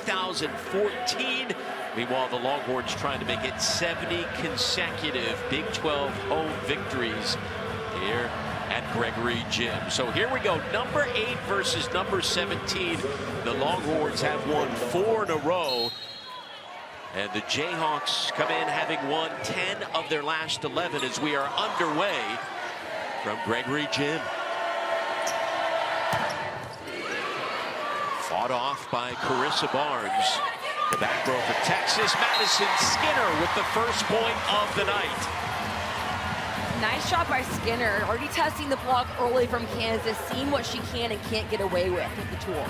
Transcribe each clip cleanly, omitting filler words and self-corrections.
2014. Meanwhile, the Longhorns trying to make it 70 consecutive Big 12 home victories here at Gregory Gym. So here we go, number 8 versus number 17. The Longhorns have won 4 in a row. And the Jayhawks come in having won 10 of their last 11 as we are underway from Gregory Gym. Fought off by Carissa Barnes. The back row for Texas. Madison Skinner with the first point of the night. Nice shot by Skinner. Already testing the block early from Kansas, seeing what she can and can't get away with the tool.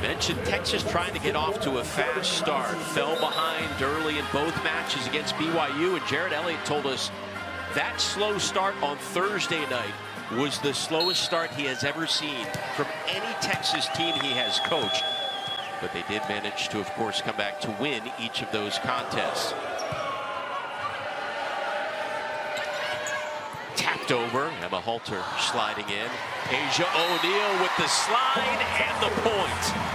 Mentioned Texas trying to get off to a fast start. Fell behind early in both matches against BYU, and Jared Elliott told us that slow start on Thursday night was the slowest start he has ever seen from any Texas team he has coached. But they did manage to, of course, come back to win each of those contests. Tapped over, Emma Halter sliding in. Asia O'Neal with the slide and the point.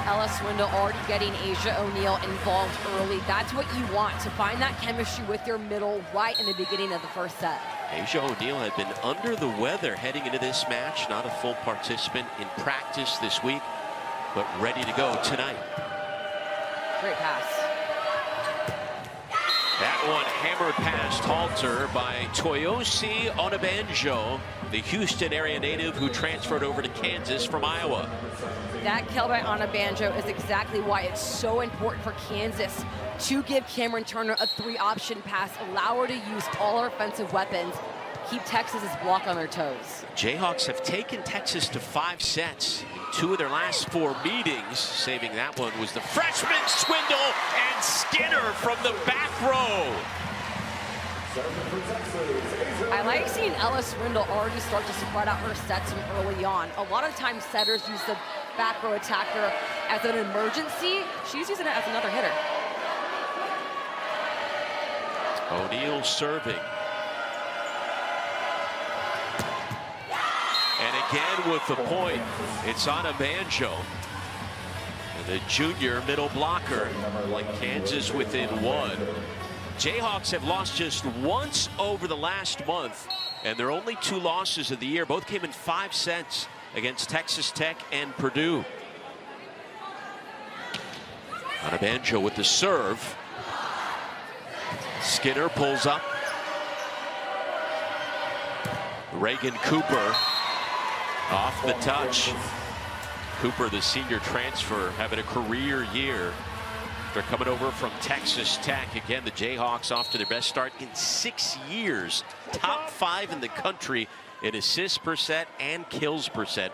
Ella Swindle already getting Asia O'Neal involved early. That's what you want, to find that chemistry with your middle right in the beginning of the first set. Asia O'Neal had been under the weather heading into this match, not a full participant in practice this week, but ready to go tonight. Great pass. That one hammered past Halter by Toyosi Onabanjo, the Houston area native who transferred over to Kansas from Iowa. That kill by Onabanjo is exactly why it's so important for Kansas to give Cameron Turner a 3-option pass, allow her to use all her offensive weapons, keep Texas's block on their toes. Jayhawks have taken Texas to 5 sets in 2 of their last 4 meetings. Saving that one was the freshman Swindle and Skinner from the back row. I like seeing Ella Swindle already start to spread out her sets from early on. A lot of times setters use the back row attacker as an emergency. She's using it as another hitter. O'Neal serving. And again with the point, it's Onabanjo. And the junior middle blocker, like Kansas within 1. Jayhawks have lost just once over the last month, and their only 2 losses of the year both came in 5 sets against Texas Tech and Purdue. Onabanjo with the serve. Skinner pulls up. Reagan Cooper off the touch. Cooper, the senior transfer, having a career year. They're coming over from Texas Tech. Again, the Jayhawks off to their best start in 6 years. Top 5 in the country in assists per set and kills per set.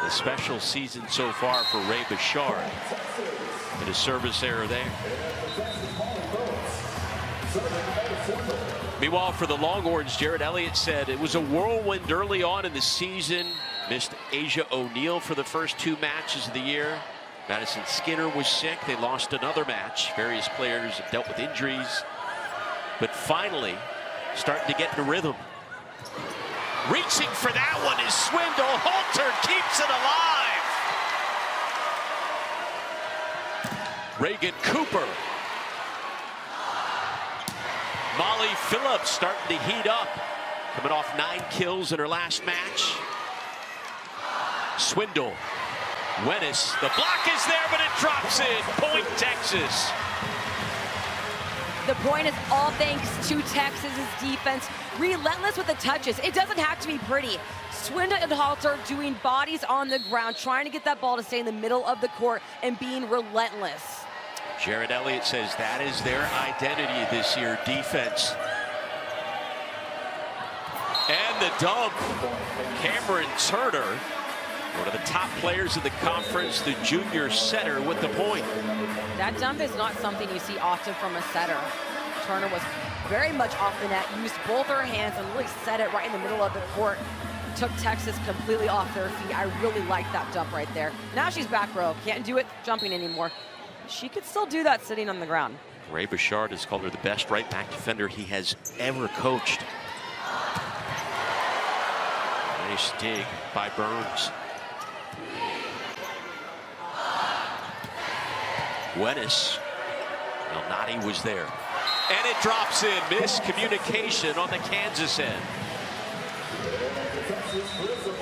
A special season so far for Ray Bouchard. And a service error there. Meanwhile, for the Longhorns, Jared Elliott said it was a whirlwind early on in the season. Missed Asia O'Neal for the first 2 matches of the year. Madison Skinner was sick. They lost another match. Various players have dealt with injuries. But finally, starting to get into rhythm. Reaching for that one is Swindle. Halter keeps it alive. Reagan Cooper. Molly Phillips starting to heat up. Coming off 9 kills in her last match. Swindle. Wennis, the block is there, but it drops in. Point Texas. The point is all thanks to Texas's defense. Relentless with the touches. It doesn't have to be pretty. Swindle and Halter doing bodies on the ground, trying to get that ball to stay in the middle of the court and being relentless. Jared Elliott says that is their identity this year, defense. And the dump. Cameron Turner, one of the top players in the conference, the junior setter with the point. That dump is not something you see often from a setter. Turner was very much off the net, used both her hands and really set it right in the middle of the court. Took Texas completely off their feet. I really like that dump right there. Now she's back row. Can't do it jumping anymore. She could still do that sitting on the ground. Ray Bouchard has called her the best right back defender he has ever coached. Nice dig by Burns. Wenis. Elnady was there. And it drops in. Miscommunication on the Kansas end.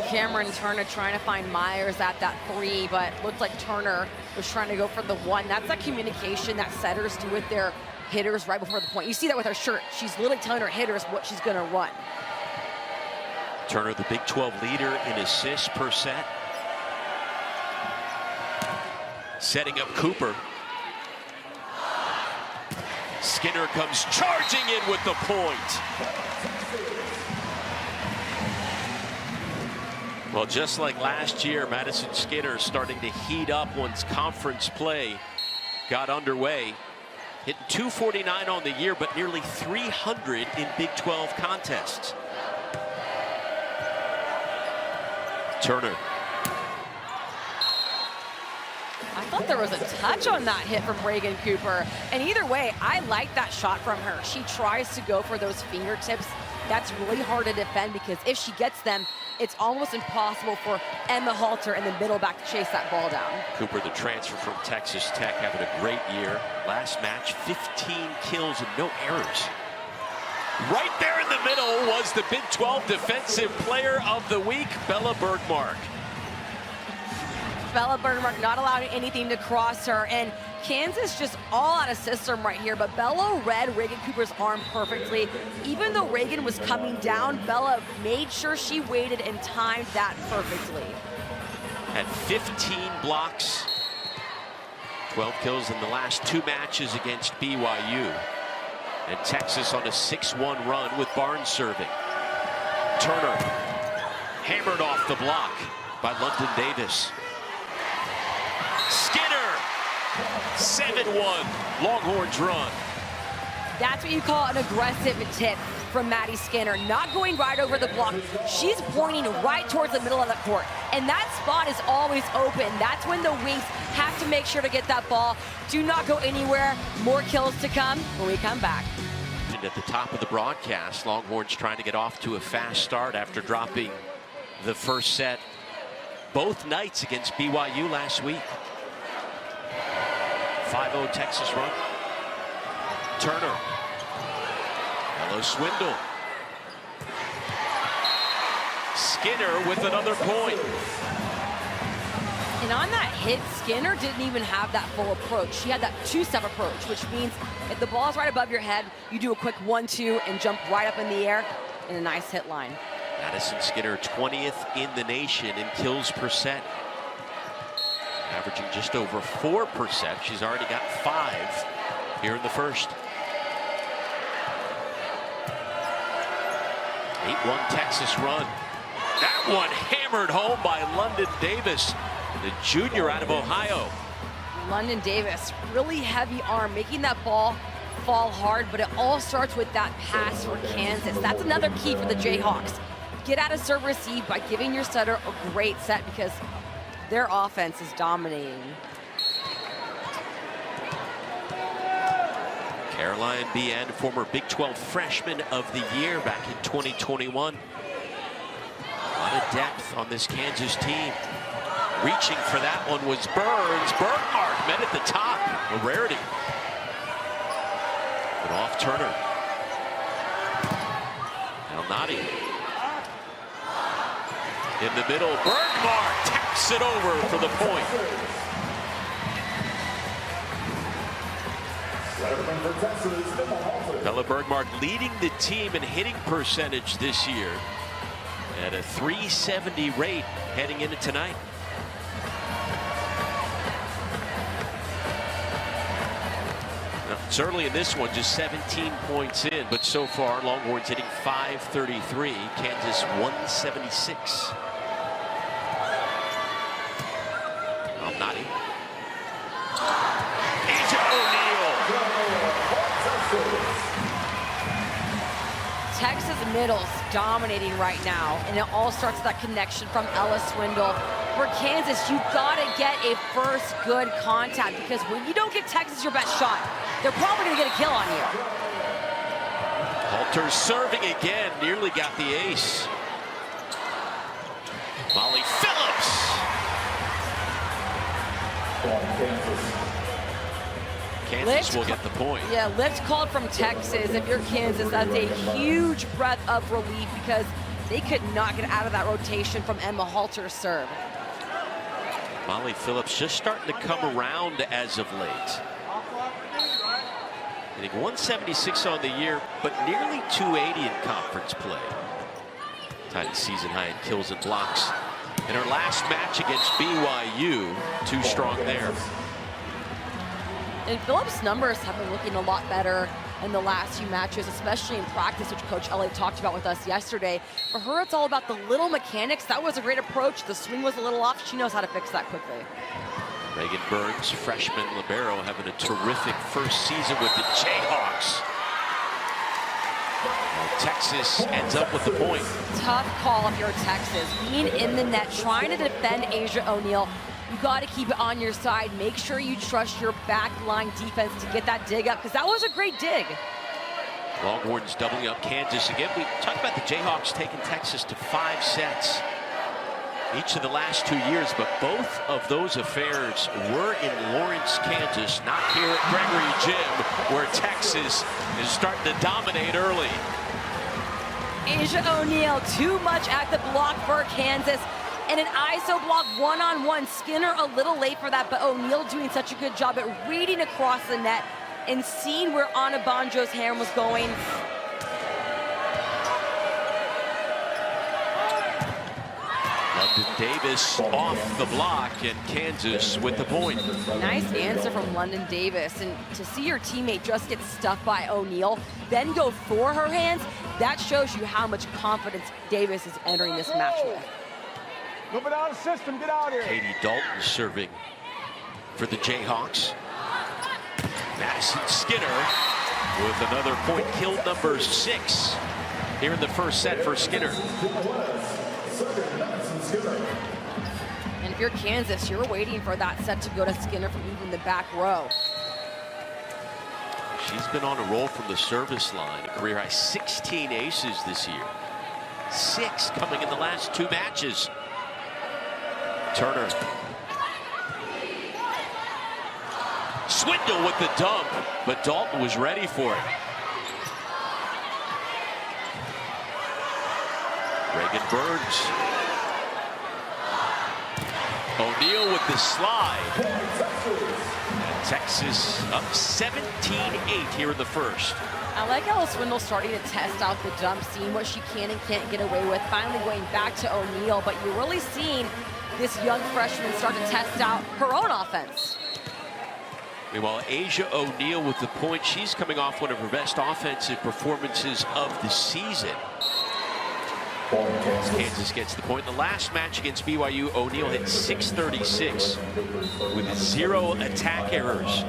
Cameron Turner trying to find Myers at that 3, but looked like Turner was trying to go for the 1. That's that communication that setters do with their hitters right before the point. You see that with her shirt. She's literally telling her hitters what she's going to run. Turner, the Big 12 leader in assists per set. Setting up Cooper. Skinner comes charging in with the point. Well, just like last year, Madison Skinner starting to heat up once conference play got underway. Hitting .249 on the year, but nearly 300 in Big 12 contests. Turner. I thought there was a touch on that hit from Reagan Cooper. And either way, I like that shot from her. She tries to go for those fingertips. That's really hard to defend because if she gets them, it's almost impossible for Emma Halter in the middle back to chase that ball down. Cooper, the transfer from Texas Tech, having a great year. Last match, 15 kills and no errors. Right there in the middle was the Big 12 Defensive Player of the Week, Bella Bergmark. Bella Bergmark not allowing anything to cross her, and Kansas just all out of system right here, but Bella read Reagan Cooper's arm perfectly. Even though Reagan was coming down, Bella made sure she waited and timed that perfectly. Had 15 blocks, 12 kills in the last 2 matches against BYU. And Texas on a 6-1 run with Barnes serving. Turner hammered off the block by London Davis. Skinner, 7-1, Longhorns run. That's what you call an aggressive tip from Maddie Skinner. Not going right over the block. She's pointing right towards the middle of the court. And that spot is always open. That's when the wings have to make sure to get that ball. Do not go anywhere. More kills to come when we come back. And at the top of the broadcast, Longhorns trying to get off to a fast start after dropping the first set both nights against BYU last week. 5-0 Texas run. Turner. Hello, Swindle. Skinner with another point. And on that hit, Skinner didn't even have that full approach. She had that 2-step approach, which means if the ball's right above your head, you do a quick 1-2 and jump right up in the air in a nice hit line. Madison Skinner 20th in the nation in kills per set. Averaging just over 4 per set. She's already got 5 here in the first. 8-1 Texas run. That one hammered home by London Davis, the junior out of Ohio. London Davis, really heavy arm, making that ball fall hard, but it all starts with that pass for Kansas. That's another key for the Jayhawks. Get out of serve receive by giving your setter a great set because their offense is dominating. Caroline Bien, former Big 12 Freshman of the Year back in 2021. A lot of depth on this Kansas team. Reaching for that one was Burns. Bergmark met at the top. A rarity. But off Turner. Elnady. In the middle, Bergmark taps it over for the point. Bella Bergmark leading the team in hitting percentage this year at a .370 rate heading into tonight. Now, it's early in this one, just 17 points in, but so far Longhorns hitting .533, Kansas .176. Elnady. Texas middle's dominating right now, and it all starts with that connection from Ella Swindle. For Kansas, you gotta get a first good contact because when you don't get Texas your best shot, they're probably gonna get a kill on you. Halter serving again, nearly got the ace. Molly Phillips. Kansas will get the point. Yeah, lift called from Texas. If you're Kansas, that's a huge breath of relief because they could not get out of that rotation from Emma Halter's serve. Molly Phillips just starting to come around as of late. Hitting 176 on the year, but nearly 280 in conference play. Tied season high in kills and blocks. In her last match against BYU, too strong there. And Phillips' numbers have been looking a lot better in the last few matches, especially in practice, which Coach Elliott talked about with us yesterday. For her, it's all about the little mechanics. That was a great approach. The swing was a little off. She knows how to fix that quickly. Megan Burns, freshman libero, having a terrific first season with the Jayhawks. Well, Texas ends up with the point. Tough call if you're Texas. Being in the net, trying to defend Asia O'Neal. You got to keep it on your side. Make sure you trust your back line defense to get that dig up, because that was a great dig. Longhorns doubling up Kansas again. We talked about the Jayhawks taking Texas to 5 sets each of the last 2 years, but both of those affairs were in Lawrence, Kansas, not here at Gregory Gym, where Texas is starting to dominate early. Asia O'Neal, too much at the block for Kansas. And an ISO block one-on-one. Skinner a little late for that, but O'Neal doing such a good job at reading across the net and seeing where Anna Bonjo's hand was going. London Davis off the block, and Kansas with the point. Nice answer from London Davis. And to see your teammate just get stuffed by O'Neal, then go for her hands, that shows you how much confidence Davis is entering this match with. Move it out of the system, get out here. Katie Dalton serving for the Jayhawks. Madison Skinner with another point, killed number 6 here in the first set for Skinner. And if you're Kansas, you're waiting for that set to go to Skinner from even the back row. She's been on a roll from the service line. A career high 16 aces this year. 6 coming in the last 2 matches. Turner. Swindle with the dump, but Dalton was ready for it. Reagan Burns. O'Neal with the slide. And Texas up 17-8 here in the first. I like how Swindle starting to test out the dump, seeing what she can and can't get away with, finally going back to O'Neal, but you're really seeing this young freshman start to test out her own offense. Meanwhile, Asia O'Neal with the point. She's coming off one of her best offensive performances of the season. Kansas gets the point. In the last match against BYU, O'Neal hit .636 with 0 attack errors.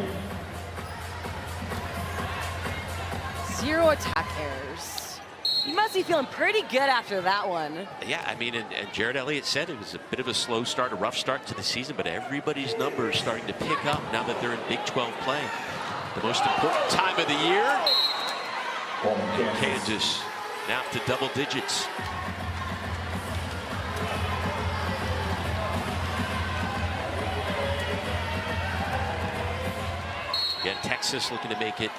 0 attack errors. You must be feeling pretty good after that one. Yeah, I mean, and Jared Elliott said it was a bit of a slow start, a rough start to the season, but everybody's numbers starting to pick up now that they're in Big 12 play. The most important time of the year. And Kansas now up to double digits. Again, Texas looking to make it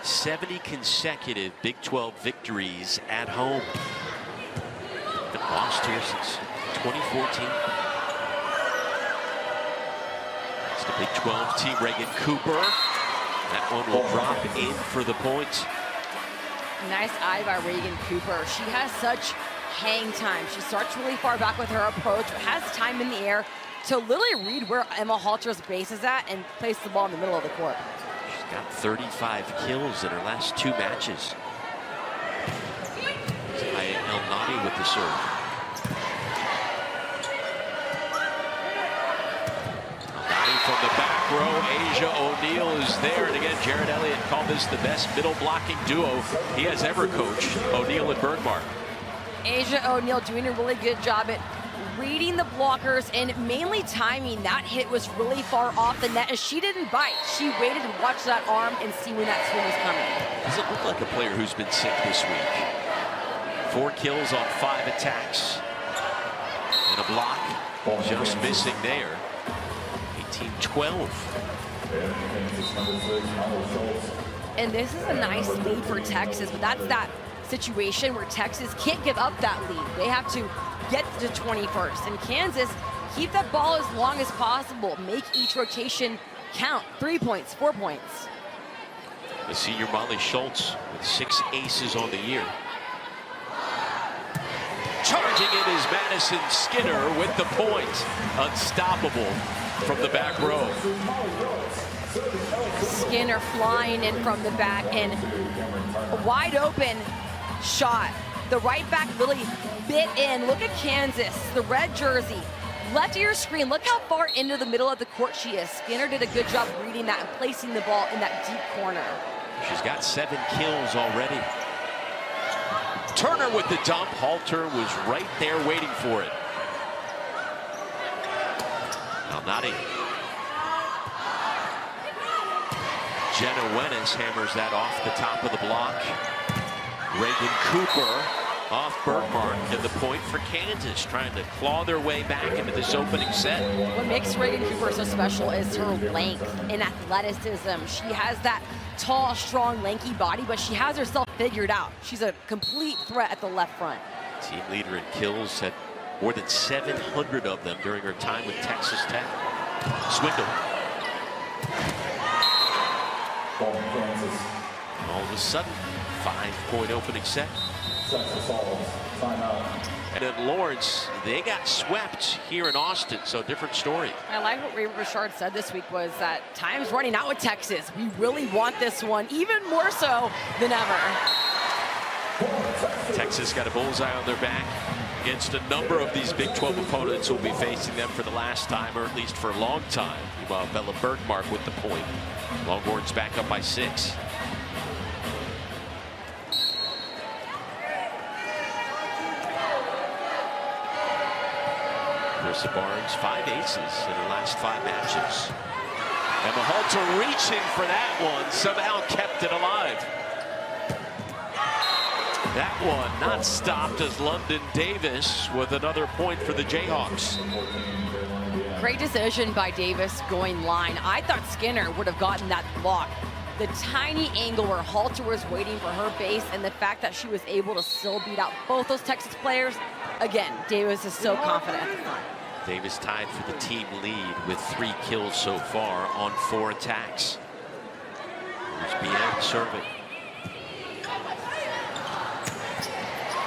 70 consecutive Big 12 victories at home. Been lost here since 2014. It's the Big 12 team, Reagan Cooper. That one will drop in for the point. Nice eye by Reagan Cooper. She has such hang time. She starts really far back with her approach, but has time in the air to literally read where Emma Halter's base is at and place the ball in the middle of the court. She's got 35 kills in her last 2 matches. Aya El Nadi with the serve. El Nadi from the back row. Asia O'Neal is there. And again, Jared Elliott called this the best middle blocking duo he has ever coached, O'Neal and Bergmark. Asia O'Neal doing a really good job at reading the blockers and mainly timing. That hit was really far off the net, and she didn't bite. She waited to watch that arm and see when that swing was coming. Doesn't look like a player who's been sick this week. 4 kills on 5 attacks. And a block just missing there. 18-12. And this is a nice lead for Texas, but that's that situation where Texas can't give up that lead. They have to get to 21st. And Kansas, keep that ball as long as possible. Make each rotation count. 3 points, 4 points. The senior Molly Schultz with 6 aces on the year. Charging in is Madison Skinner with the point. Unstoppable from the back row. Skinner flying in from the back and a wide open shot. The right back really bit in. Look at Kansas, the red jersey. Left of your screen, look how far into the middle of the court she is. Skinner did a good job reading that and placing the ball in that deep corner. She's got 7 kills already. Turner with the dump. Halter was right there waiting for it. Alnati. Jenna Wennis hammers that off the top of the block. Reagan Cooper off Bergmark, and the point for Kansas, trying to claw their way back into this opening set. What makes Reagan Cooper so special is her length and athleticism. She has that tall, strong, lanky body, but she has herself figured out. She's a complete threat at the left front. Team leader in kills, had more than 700 of them during her time with Texas Tech. Swindle. All of a sudden, 5-point opening set. And at Lawrence, they got swept here in Austin, so different story. I like what Ray Richard said this week was that time's running out with Texas. We really want this one, even more so than ever. Texas got a bullseye on their back against a number of these Big 12 opponents who will be facing them for the last time, or at least for a long time. Meanwhile, Bella Bergmark with the point. Longhorns back up by 6. Marissa Barnes, 5 aces in her last 5 matches. Emma Halter reaching for that one, somehow kept it alive. That one not stopped as London Davis with another point for the Jayhawks. Great decision by Davis going line. I thought Skinner would have gotten that block. The tiny angle where Halter was waiting for her base and the fact that she was able to still beat out both those Texas players. Again, Davis is so confident at the front. Davis tied for the team lead with 3 kills so far on 4 attacks. Here's BN serving.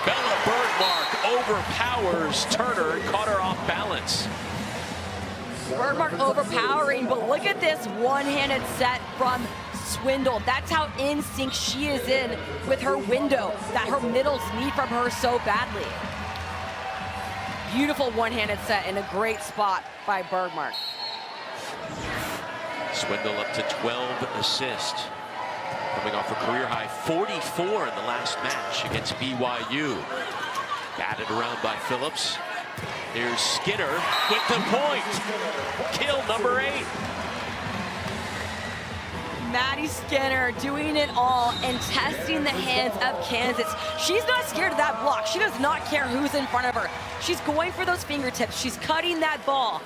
Bella Bergmark overpowers Turner and caught her off balance. Bergmark overpowering, but look at this one-handed set from Swindle. That's how in sync she is in with her window that her middles need from her so badly. Beautiful one-handed set and a great spot by Bergmark. Swindle up to 12 assists. Coming off a career high 44 in the last match against BYU. Batted around by Phillips. Here's Skinner with the point. Kill number 8. Maddie Skinner doing it all and testing the hands of Kansas. She's not scared of that block. She does not care who's in front of her. She's going for those fingertips. She's cutting that ball.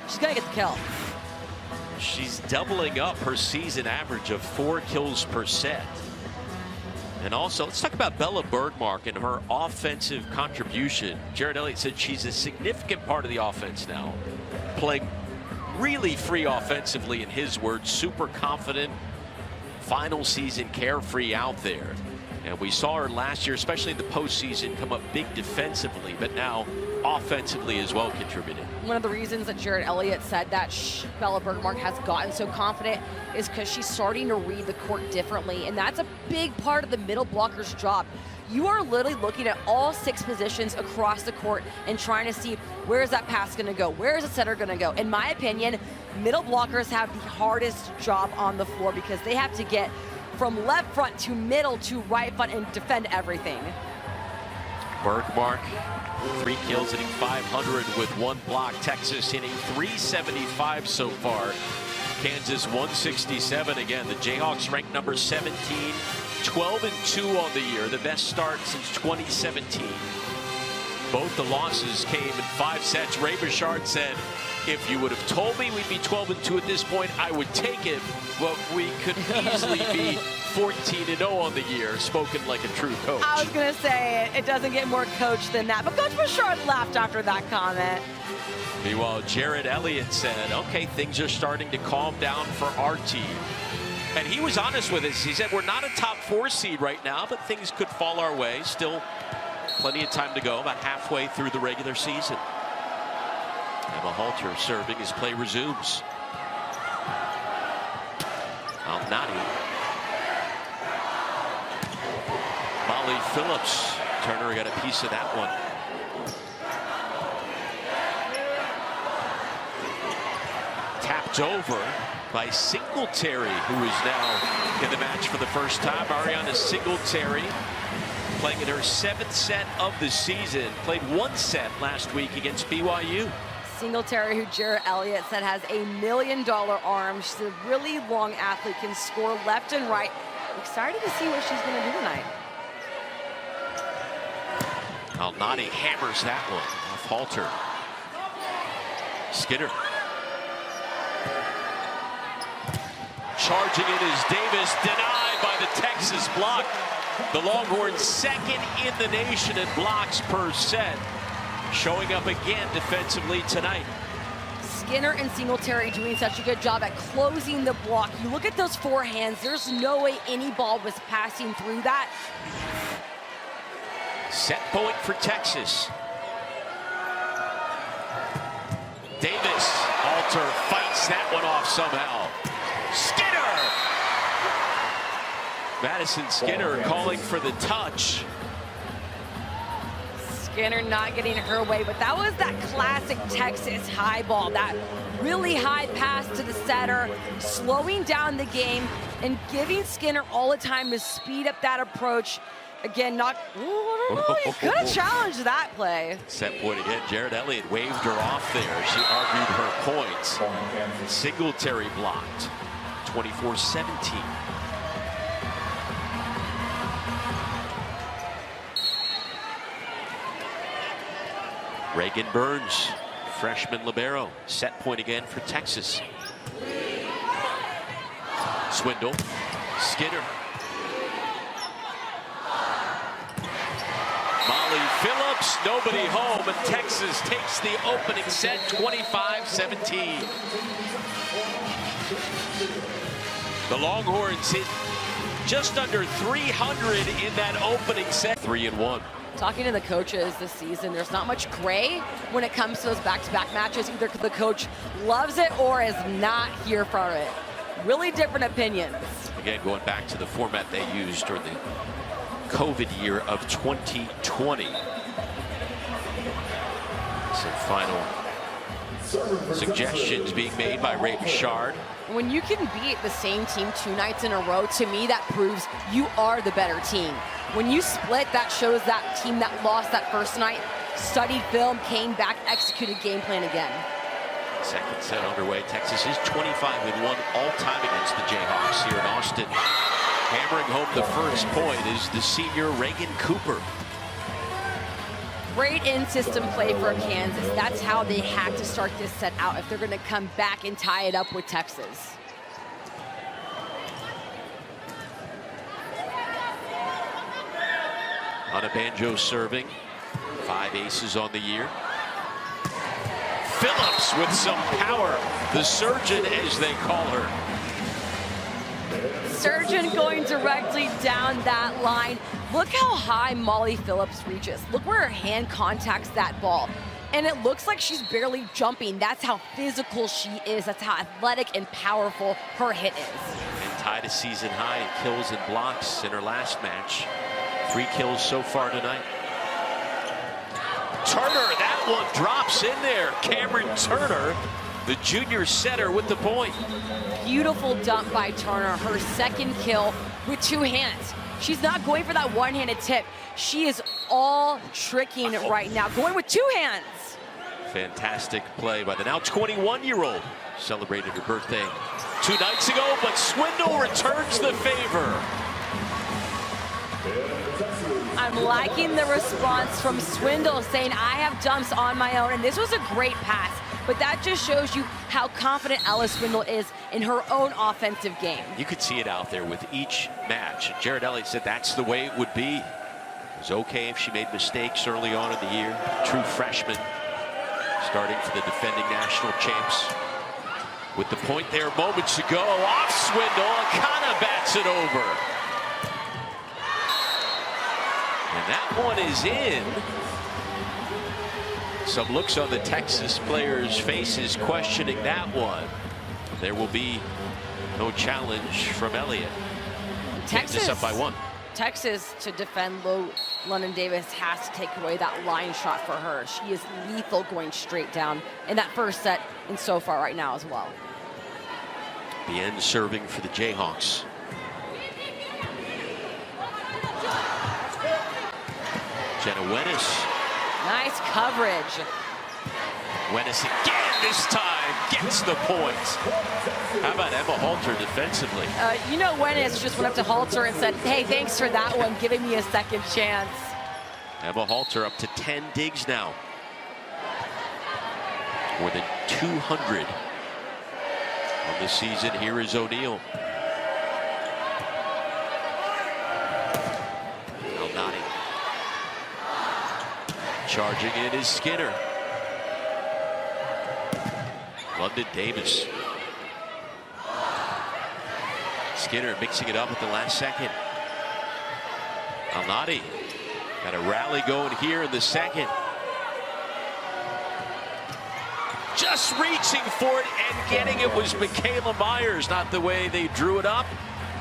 She's gonna get the kill. She's doubling up her season average of 4 kills per set. And also, let's talk about Bella Bergmark and her offensive contribution. Jared Elliott said she's a significant part of the offense now. Playing really free offensively, in his words, super confident. Final season carefree out there. And we saw her last year, especially in the postseason, come up big defensively, but now offensively as well contributing. One of the reasons that Jared Elliott said that Bella Bergmark has gotten so confident is because she's starting to read the court differently, and that's a big part of the middle blocker's job. You are literally looking at all 6 positions across the court and trying to see where is that pass going to go, where is the setter going to go. In my opinion, middle blockers have the hardest job on the floor because they have to get from left front to middle to right front and defend everything. Bergmark, 3 kills, hitting 500 with 1 block. Texas hitting 375 so far. Kansas 167 again. The Jayhawks ranked number 17, 12-2 on the year, the best start since 2017. Both the losses came in 5 sets. Ray Bouchard said If you would have told me we'd be 12-2 at this point, I would take it, but we could easily be 14-0 on the year, spoken like a true coach. I was going to say, it doesn't get more coach than that, but Coach Bouchard laughed after that comment. Meanwhile, Jared Elliott said, okay, things are starting to calm down for our team. And he was honest with us. He said, we're not a top 4 seed right now, but things could fall our way. Still plenty of time to go, about halfway through the regular season. Emma Halter serving as play resumes. Alnati. Molly Phillips. Turner got a piece of that one. Tapped over by Singletary, who is now in the match for the first time. Ariana Singletary playing in her 7th set of the season. Played 1 set last week against BYU. Singletary, who Jared Elliott said has a $1 million arm. She's a really long athlete, can score left and right. Excited to see what she's going to do tonight. Alnati hammers that one off Halter. Skinner. Charging in is Davis, denied by the Texas block. The Longhorns 2nd in the nation in blocks per set. Showing up again defensively tonight. Skinner and Singletary doing such a good job at closing the block. You look at those forehands, there's no way any ball was passing through that. Set point for Texas. Davis, Halter fights that one off somehow. Skinner! Madison Skinner calling for the touch. Skinner not getting her way, but that was that classic Texas high ball, that really high pass to the setter, slowing down the game and giving Skinner all the time to speed up that approach. Again, not, I don't know, you could have challenged that play. Set point again. Jared Elliott waved her off there. She argued her points. Singletary blocked. 24-17. Reagan Burns, freshman libero. Set point again for Texas. Swindle. Skinner. Molly Phillips, nobody home, and Texas takes the opening set 25-17. The Longhorns hit just under 300 in that opening set. 3-1. Talking to the coaches this season, there's not much gray when it comes to those back-to-back matches. Either the coach loves it or is not here for it. Really different opinions. Again, going back to the format they used during the COVID year of 2020. Some final suggestions being made by Ray Bouchard. When you can beat the same team 2 nights in a row, to me that proves you are the better team. When you split, that shows that team that lost that first night studied film, came back, executed game plan again. Second set underway. Texas is 25-1 all time against the Jayhawks here in Austin. Hammering home the first point is the senior Reagan Cooper. Great in-system play for Kansas. That's how they had to start this set out if they're going to come back and tie it up with Texas. Onabanjo serving. 5 aces on the year. Phillips with some power. The surgeon, as they call her. Surgeon going directly down that line. Look how high Molly Phillips reaches. Look where her hand contacts that ball. And it looks like she's barely jumping. That's how physical she is. That's how athletic and powerful her hit is. And tied a season high in kills and blocks in her last match. 3 kills so far tonight. Turner, that one drops in there. Cameron Turner, the junior setter, with the point. Beautiful dump by Turner, her second kill with 2 hands. She's not going for that one-handed tip. She is all tricking right now, going with 2 hands. Fantastic play by the now 21-year-old. Celebrated her birthday 2 nights ago, but Swindle returns the favor. I'm liking the response from Swindle saying, I have dumps on my own, and this was a great pass. but that just shows you how confident Ella Swindle is in her own offensive game. You could see it out there with each match. Jared Elliott said that's the way it would be. It was okay if she made mistakes early on in the year. True freshman, starting for the defending national champs. With the point there moments ago, off Swindle, Akana bats it over. And that one is in. Some looks on the Texas players' faces questioning that one. There will be no challenge from Elliott. Texas up by 1. Texas, to defend London Davis, has to take away that line shot for her. She is lethal going straight down in that first set and so far right now as well. Bien serving for the Jayhawks. Jenna Wenis. Nice coverage. Wenis again this time gets the point. How about Emma Halter defensively? You know, Wenis just went up to Halter and said, hey, thanks for that one, giving me a second chance. Emma Halter up to 10 digs now. More than 200 on the season. Here is O'Neal. Alnati. Charging in is Skinner. London Davis. Skinner mixing it up at the last second. Alnati got a rally going here in the second. Just reaching for it and getting it was Michaela Myers. Not the way they drew it up,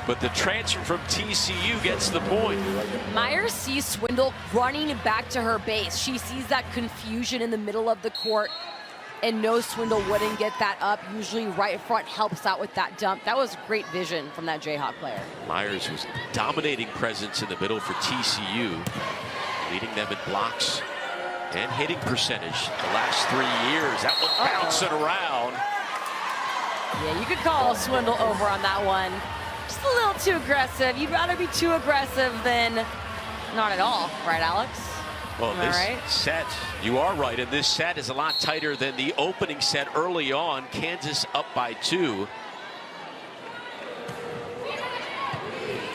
but the transfer from TCU gets the point. Myers sees Swindle running back to her base. She sees that confusion in the middle of the court and knows Swindle wouldn't get that up. Usually right front helps out with that dump. That was great vision from that Jayhawk player. Myers was dominating presence in the middle for TCU, leading them in blocks and hitting percentage the last 3 years. That one bouncing around. Yeah, you could call Swindle over on that one. Just a little too aggressive. You'd rather be too aggressive than not at all, right, Alex? Well, this set, you are right, and this set is a lot tighter than the opening set early on. Kansas up by 2.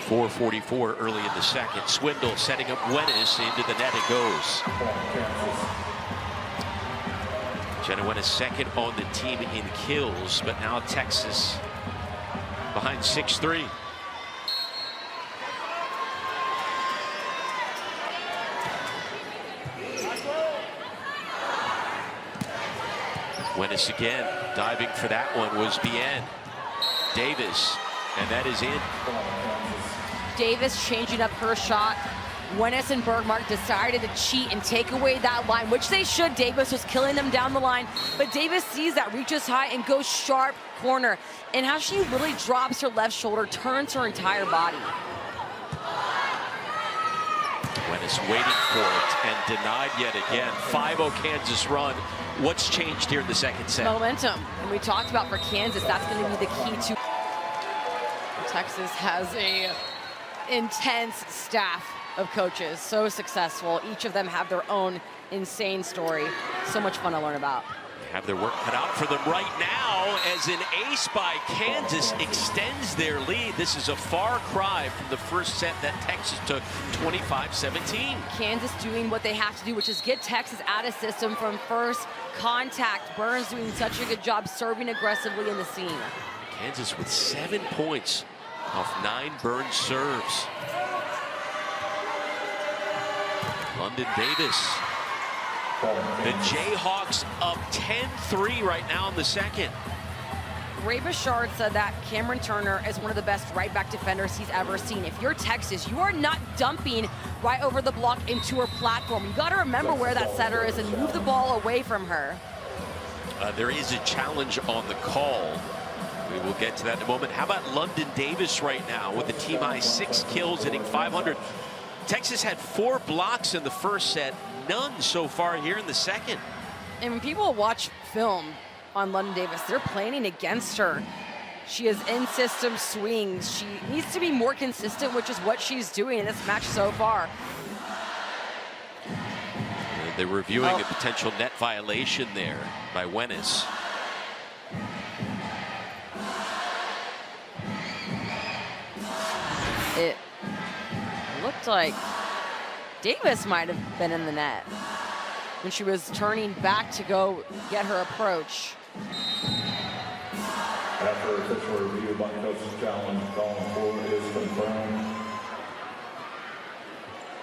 4:44 early in the second. Swindle setting up Wenis into the net. It goes. Jenna Wenis second on the team in kills, but now Texas behind 6-3. Wenis again, diving for that one was Bien. Davis, and that is in. Davis changing up her shot. Wenis and Bergmark decided to cheat and take away that line, which they should. Davis was killing them down the line, but Davis sees that, reaches high and goes sharp corner. And how she literally drops her left shoulder, turns her entire body. Wenis waiting for it and denied yet again. 5-0 Kansas run. What's changed here in the second set? Momentum. And we talked about for Kansas, that's going to be the key to. Texas has a intense staff of coaches, so successful. Each of them have their own insane story. So much fun to learn about. Have their work cut out for them right now as an ace by Kansas extends their lead. This is a far cry from the first set that Texas took, 25-17. Kansas doing what they have to do, which is get Texas out of system from first contact. Burns doing such a good job serving aggressively in the seam. Kansas with 7 points off 9 Burns serves. London Davis. The Jayhawks up 10-3 right now in the second. Ray Bouchard said that Cameron Turner is one of the best right back defenders he's ever seen. If you're Texas, you are not dumping right over the block into her platform. You got to remember where that setter is and move the ball away from her. There is a challenge on the call. We will get to that in a moment. How about London Davis right now with the team high 6 kills, hitting 500. Texas had 4 blocks in the first set, none so far here in the second. And when people watch film on London Davis, they're planning against her. She has in-system swings. She needs to be more consistent, which is what she's doing in this match so far. They're reviewing a potential net violation there by Wenis. It looked like Davis might have been in the net when she was turning back to go get her approach. After official review by coach's challenge, calling for it is confirmed.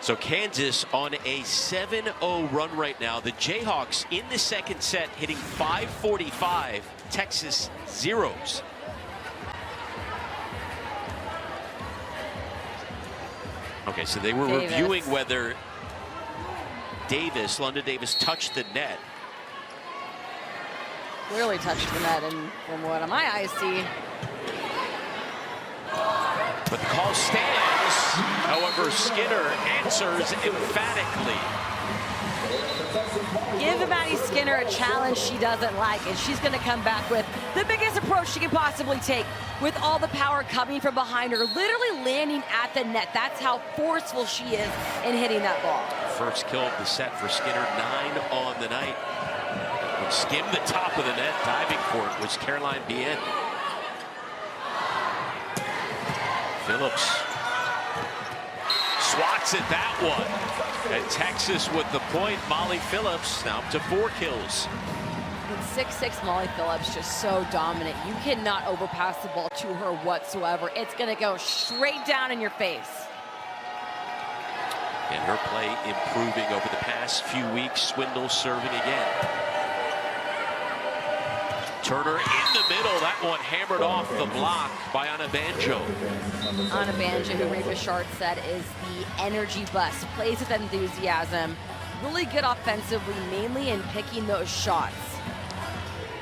So Kansas on a 7-0 run right now. The Jayhawks in the second set hitting .545, Texas zeros. Okay, so they were reviewing whether London Davis touched the net. Clearly touched the net, and from what my eyes see. But the call stands. However, Skinner answers emphatically. Give Maddie Skinner a challenge she doesn't like, and she's going to come back with the biggest approach she can possibly take, with all the power coming from behind her, literally landing at the net. That's how forceful she is in hitting that ball. First kill of the set for Skinner, 9 on the night. And skimmed the top of the net, diving for it was Caroline Bien. Phillips swats at that one. And Texas with the point. Molly Phillips now up to 4 kills. And 6'6" Molly Phillips, just so dominant. You cannot overpass the ball to her whatsoever. It's going to go straight down in your face. And her play improving over the past few weeks. Swindle serving again. Turner in the middle. That one hammered off the block by Anna Banjo. Anna Banjo, who Ray Bouchard said is the energy bus, plays with enthusiasm, really good offensively, mainly in picking those shots.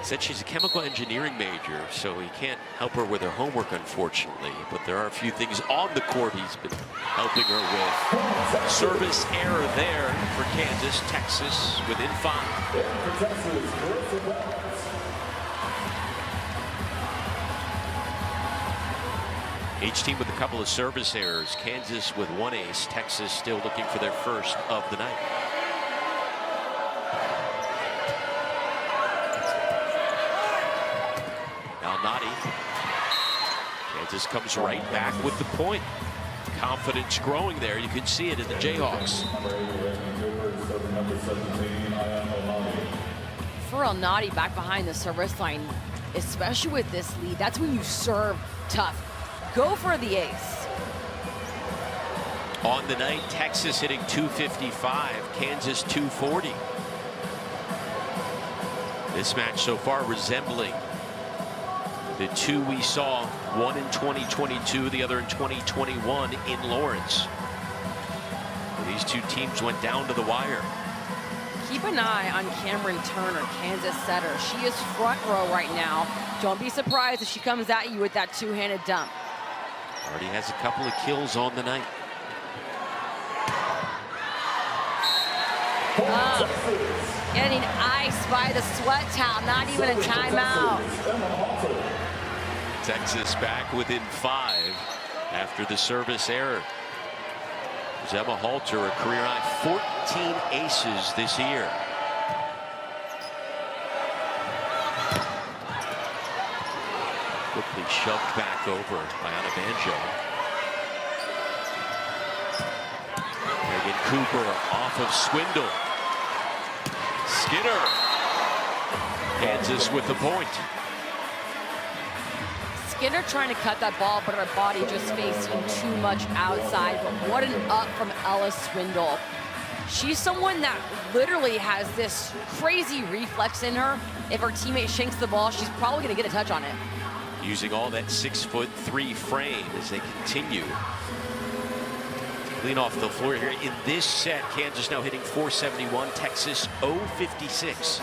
Said she's a chemical engineering major, so he can't help her with her homework, unfortunately. But there are a few things on the court he's been helping her with. Service error there for Kansas. Texas within 5. Each team with a couple of service errors. Kansas with 1 ace. Texas still looking for their first of the night. Now Nadi. Kansas comes right back with the point. Confidence growing there. You can see it in the Jayhawks. For El Nadi back behind the service line, especially with this lead, that's when you serve tough. Go for the ace. On the night, Texas hitting .255, Kansas .240. This match so far resembling the two we saw, one in 2022, the other in 2021 in Lawrence. These two teams went down to the wire. Keep an eye on Cameron Turner, Kansas setter. She is front row right now. Don't be surprised if she comes at you with that two-handed dump. Already has a couple of kills on the night. Getting iced by the sweat towel, not even a timeout. Texas back within 5 after the service error. Emma Halter, a career high 14 aces this year. Quickly shoved back over by Anna Banjo. Megan Cooper off of Swindle. Skinner. Kansas with the point. Skinner trying to cut that ball, but her body just facing too much outside. But what an up from Ella Swindle. She's someone that literally has this crazy reflex in her. If her teammate shanks the ball, she's probably going to get a touch on it. Using all that 6'3" frame as they continue to clean off the floor here in this set. Kansas now hitting .471, Texas 0.56.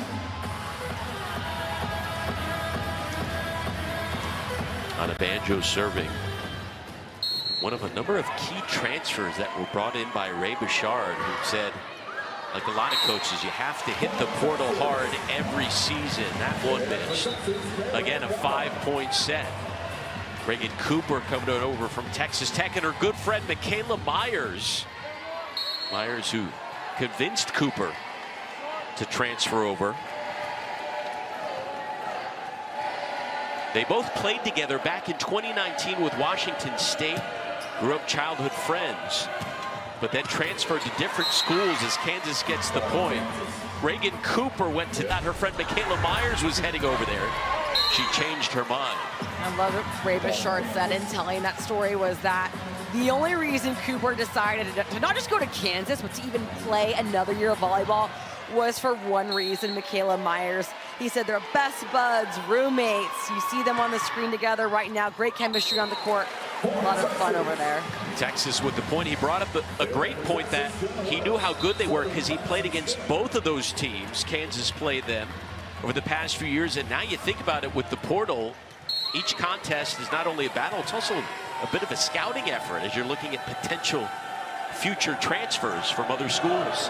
Anna Banjo serving. One of a number of key transfers that were brought in by Ray Bouchard, who said, like a lot of coaches, you have to hit the portal hard every season. That one missed. Again, a 5-point set. Reagan Cooper coming over from Texas Tech, and her good friend Michaela Myers. Myers, who convinced Cooper to transfer over. They both played together back in 2019 with Washington State, grew up childhood friends, but then transferred to different schools as Kansas gets the point. Reagan Cooper went to that. Her friend Michaela Myers was heading over there. She changed her mind. I love what Ray Bouchard said in telling that story was that the only reason Cooper decided to not just go to Kansas, but to even play another year of volleyball was for one reason, Michaela Myers. He said they're best buds, roommates. You see them on the screen together right now. Great chemistry on the court. A lot of fun over there. Texas with the point. He brought up a great point that he knew how good they were because he played against both of those teams. Kansas played them over the past few years. And now you think about it with the portal, each contest is not only a battle, it's also a bit of a scouting effort as you're looking at potential future transfers from other schools.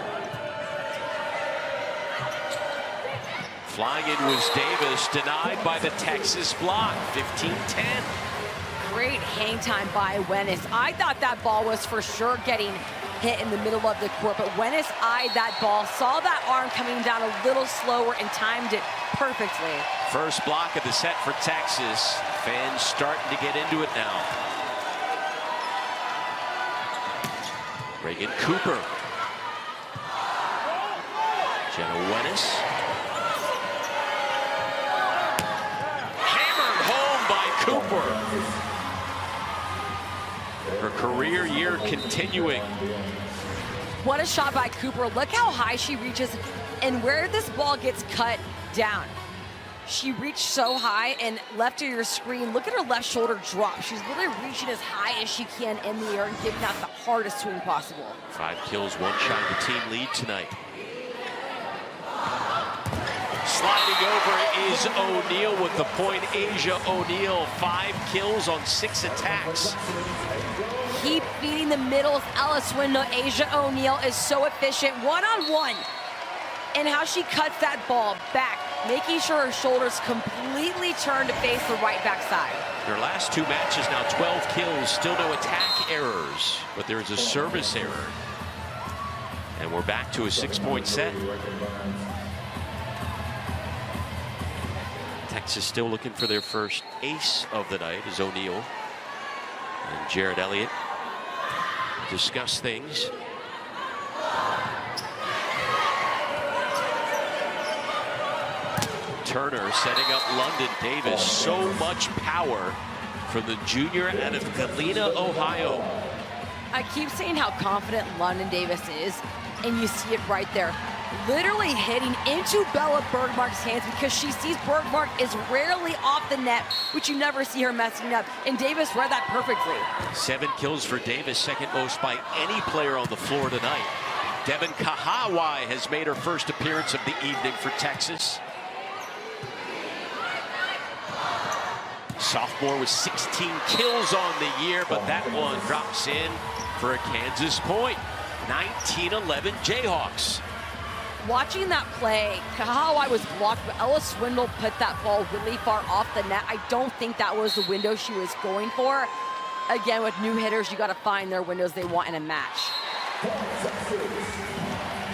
Flying in was Davis, denied by the Texas block, 15-10. Great hang time by Wenis. I thought that ball was for sure getting hit in the middle of the court, but Wenis eyed that ball, saw that arm coming down a little slower and timed it perfectly. First block of the set for Texas. Fans starting to get into it now. Reagan Cooper. Jenna Wenis. Hammered home by Cooper. Her career year continuing. What a shot by Cooper. Look how high she reaches and where this ball gets cut down. She reached so high, and left of your screen, look at her left shoulder drop. She's literally reaching as high as she can in the air and giving out the hardest swing possible. 5 kills, 1 shot, the team lead tonight. Sliding over is O'Neal with the point. Asia O'Neal, 5 kills on 6 attacks. Keep feeding the middles. Ella Swindle. Asia O'Neal is so efficient, one-on-one. And how she cuts that ball back, making sure her shoulders completely turn to face the right backside. Their last 2 matches now, 12 kills, still no attack errors, but there is a service error. And we're back to a 6-point set. Texas still looking for their first ace of the night as O'Neal and Jared Elliott discuss things. Turner setting up London Davis. So much power from the junior out of Galena, Ohio. I keep saying how confident London Davis is, and you see it right there. Literally hitting into Bella Bergmark's hands because she sees Bergmark is rarely off the net, which you never see her messing up. And Davis read that perfectly. 7 kills for Davis, second most by any player on the floor tonight. Devin Kahawai has made her first appearance of the evening for Texas. Sophomore with 16 kills on the year, but that one drops in for a Kansas point. 19-11 Jayhawks. Watching that play, Kahawai was blocked, but Ella Swindle put that ball really far off the net. I don't think that was the window she was going for. Again, with new hitters, you got to find their windows they want in a match.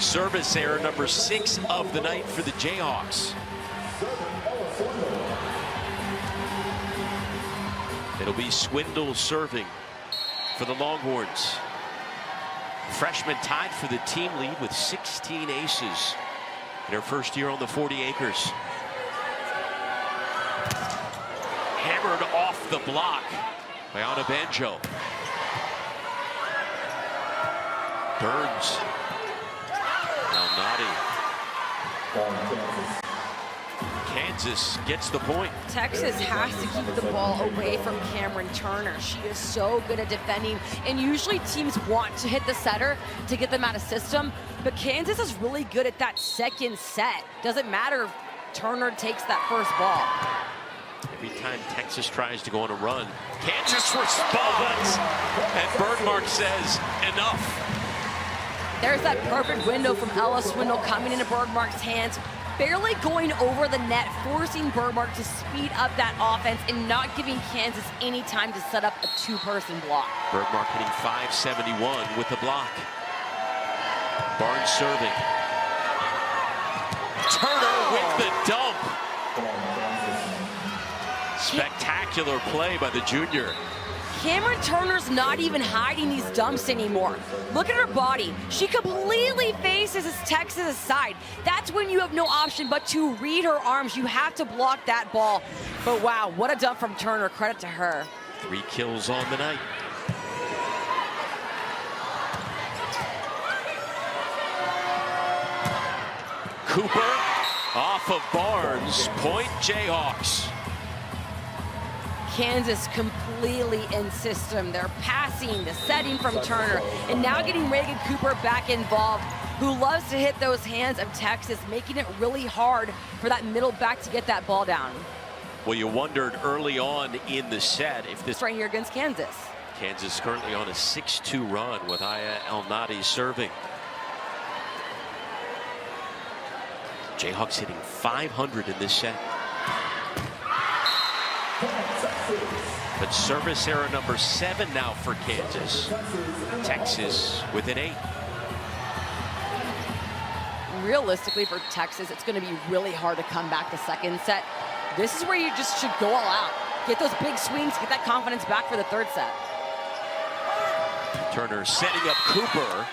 Service error number 6 of the night for the Jayhawks. It'll be Swindle serving for the Longhorns. Freshman tied for the team lead with 16 aces in her first year on the 40 acres. Hammered off the block by Anna Banjo. Burns. Now Nadi. Kansas gets the point. Texas has to keep the ball away from Cameron Turner. She is so good at defending, and usually teams want to hit the setter to get them out of system, but Kansas is really good at that second set. Doesn't matter if Turner takes that first ball. Every time Texas tries to go on a run, Kansas responds, and Bergmark says, enough. There's that perfect window from Ella Swindle coming into Bergmark's hands, barely going over the net, forcing Bergmark to speed up that offense and not giving Kansas any time to set up a 2-person block. Bergmark hitting .571 with the block. Barnes serving. with the dump. Spectacular play by the junior. Cameron Turner's not even hiding these dumps anymore. Look at her body. She completely faces Texas' side. That's when you have no option but to read her arms. You have to block that ball. But wow, what a dump from Turner. Credit to her. 3 kills on the night. Cooper off of Barnes. Point Jayhawks. Kansas completely in system. They're passing, the setting from Turner, and now getting Reagan Cooper back involved, who loves to hit those hands of Texas, making it really hard for that middle back to get that ball down. Well, you wondered early on in the set if this right here against Kansas. Kansas currently on a 6-2 run with Aya El-Nadi serving. Jayhawks hitting .500 in this set. But service error number 7 now for Kansas. Texas with an 8. Realistically for Texas, it's going to be really hard to come back the second set. This is where you just should go all out. Get those big swings, get that confidence back for the third set. Turner setting up Cooper.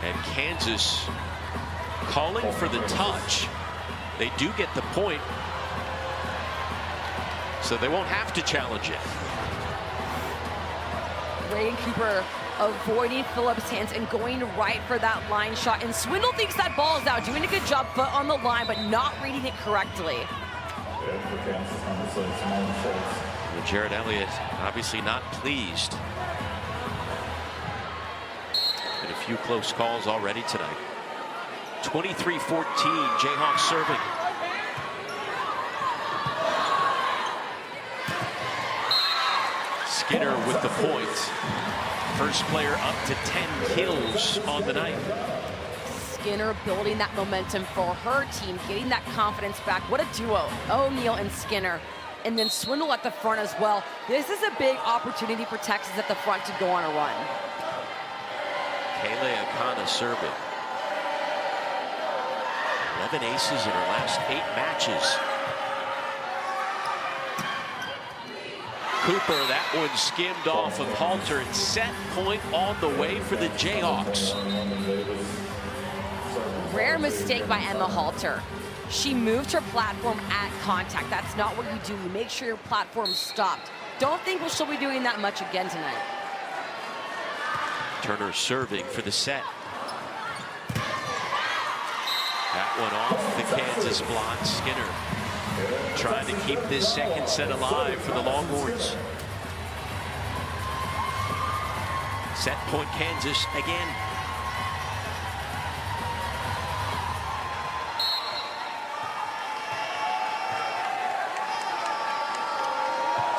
And Kansas calling for the touch. They do get the point, so they won't have to challenge it. Reagan Cooper avoiding Phillips' hands and going right for that line shot. And Swindle thinks that ball is out, doing a good job, foot on the line, but not reading it correctly. Well, Jared Elliott obviously not pleased. And a few close calls already tonight. 23-14, Jayhawks serving. Skinner with the point. First player up to 10 kills on the night. Skinner building that momentum for her team, getting that confidence back. What a duo, O'Neal and Skinner. And then Swindle at the front as well. This is a big opportunity for Texas at the front to go on a run. Kayla Akana serving. 11 aces in her last 8 matches. Cooper, that one skimmed off of Halter, and set point on the way for the Jayhawks. Rare mistake by Emma Halter. She moved her platform at contact. That's not what you do. You make sure your platform's stopped. Don't think she'll be doing that much again tonight. Turner serving for the set. That one off the Kansas block. Skinner trying to keep this second set alive for the Longhorns. Set point Kansas again.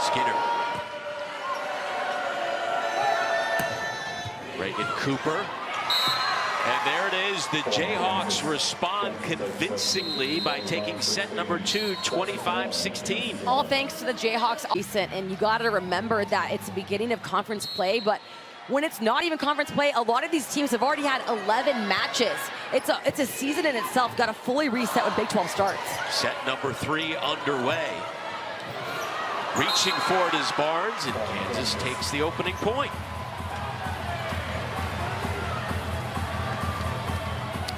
Skinner. Reagan Cooper. And there it is. The Jayhawks respond convincingly by taking set number 2, 25-16. All thanks to the Jayhawks. And you got to remember that it's the beginning of conference play, but when it's not even conference play, a lot of these teams have already had 11 matches. It's a season in itself. Got to fully reset when Big 12 starts. Set number 3 underway. Reaching for it is Barnes, and Kansas takes the opening point.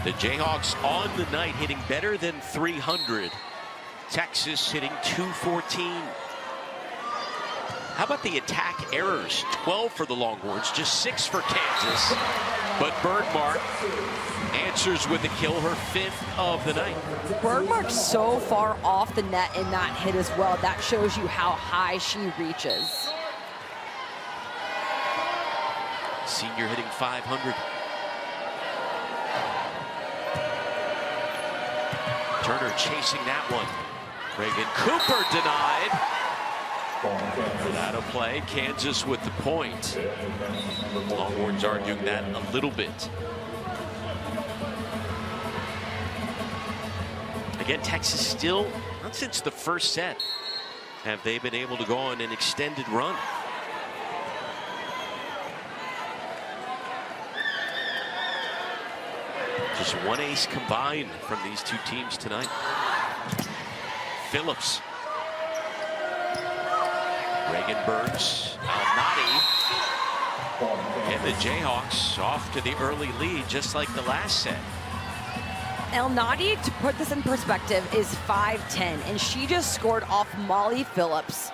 The Jayhawks on the night hitting better than 300. Texas hitting 214. How about the attack errors? 12 for the Longhorns, just 6 for Kansas. But Bergmark answers with a kill, her 5th of the night. Bergmark's so far off the net in that hit as well. That shows you how high she reaches. Senior hitting 500. Turner chasing that one. Reagan Cooper denied. That'll play. Kansas with the point. Longhorns arguing that a little bit. Again, Texas still, not since the first set, have they been able to go on an extended run. Just one ace combined from these two teams tonight. Phillips. Reagan Burns, Alnati, and the Jayhawks off to the early lead, just like the last set. Alnati, to put this in perspective, is 5'10", and she just scored off Molly Phillips.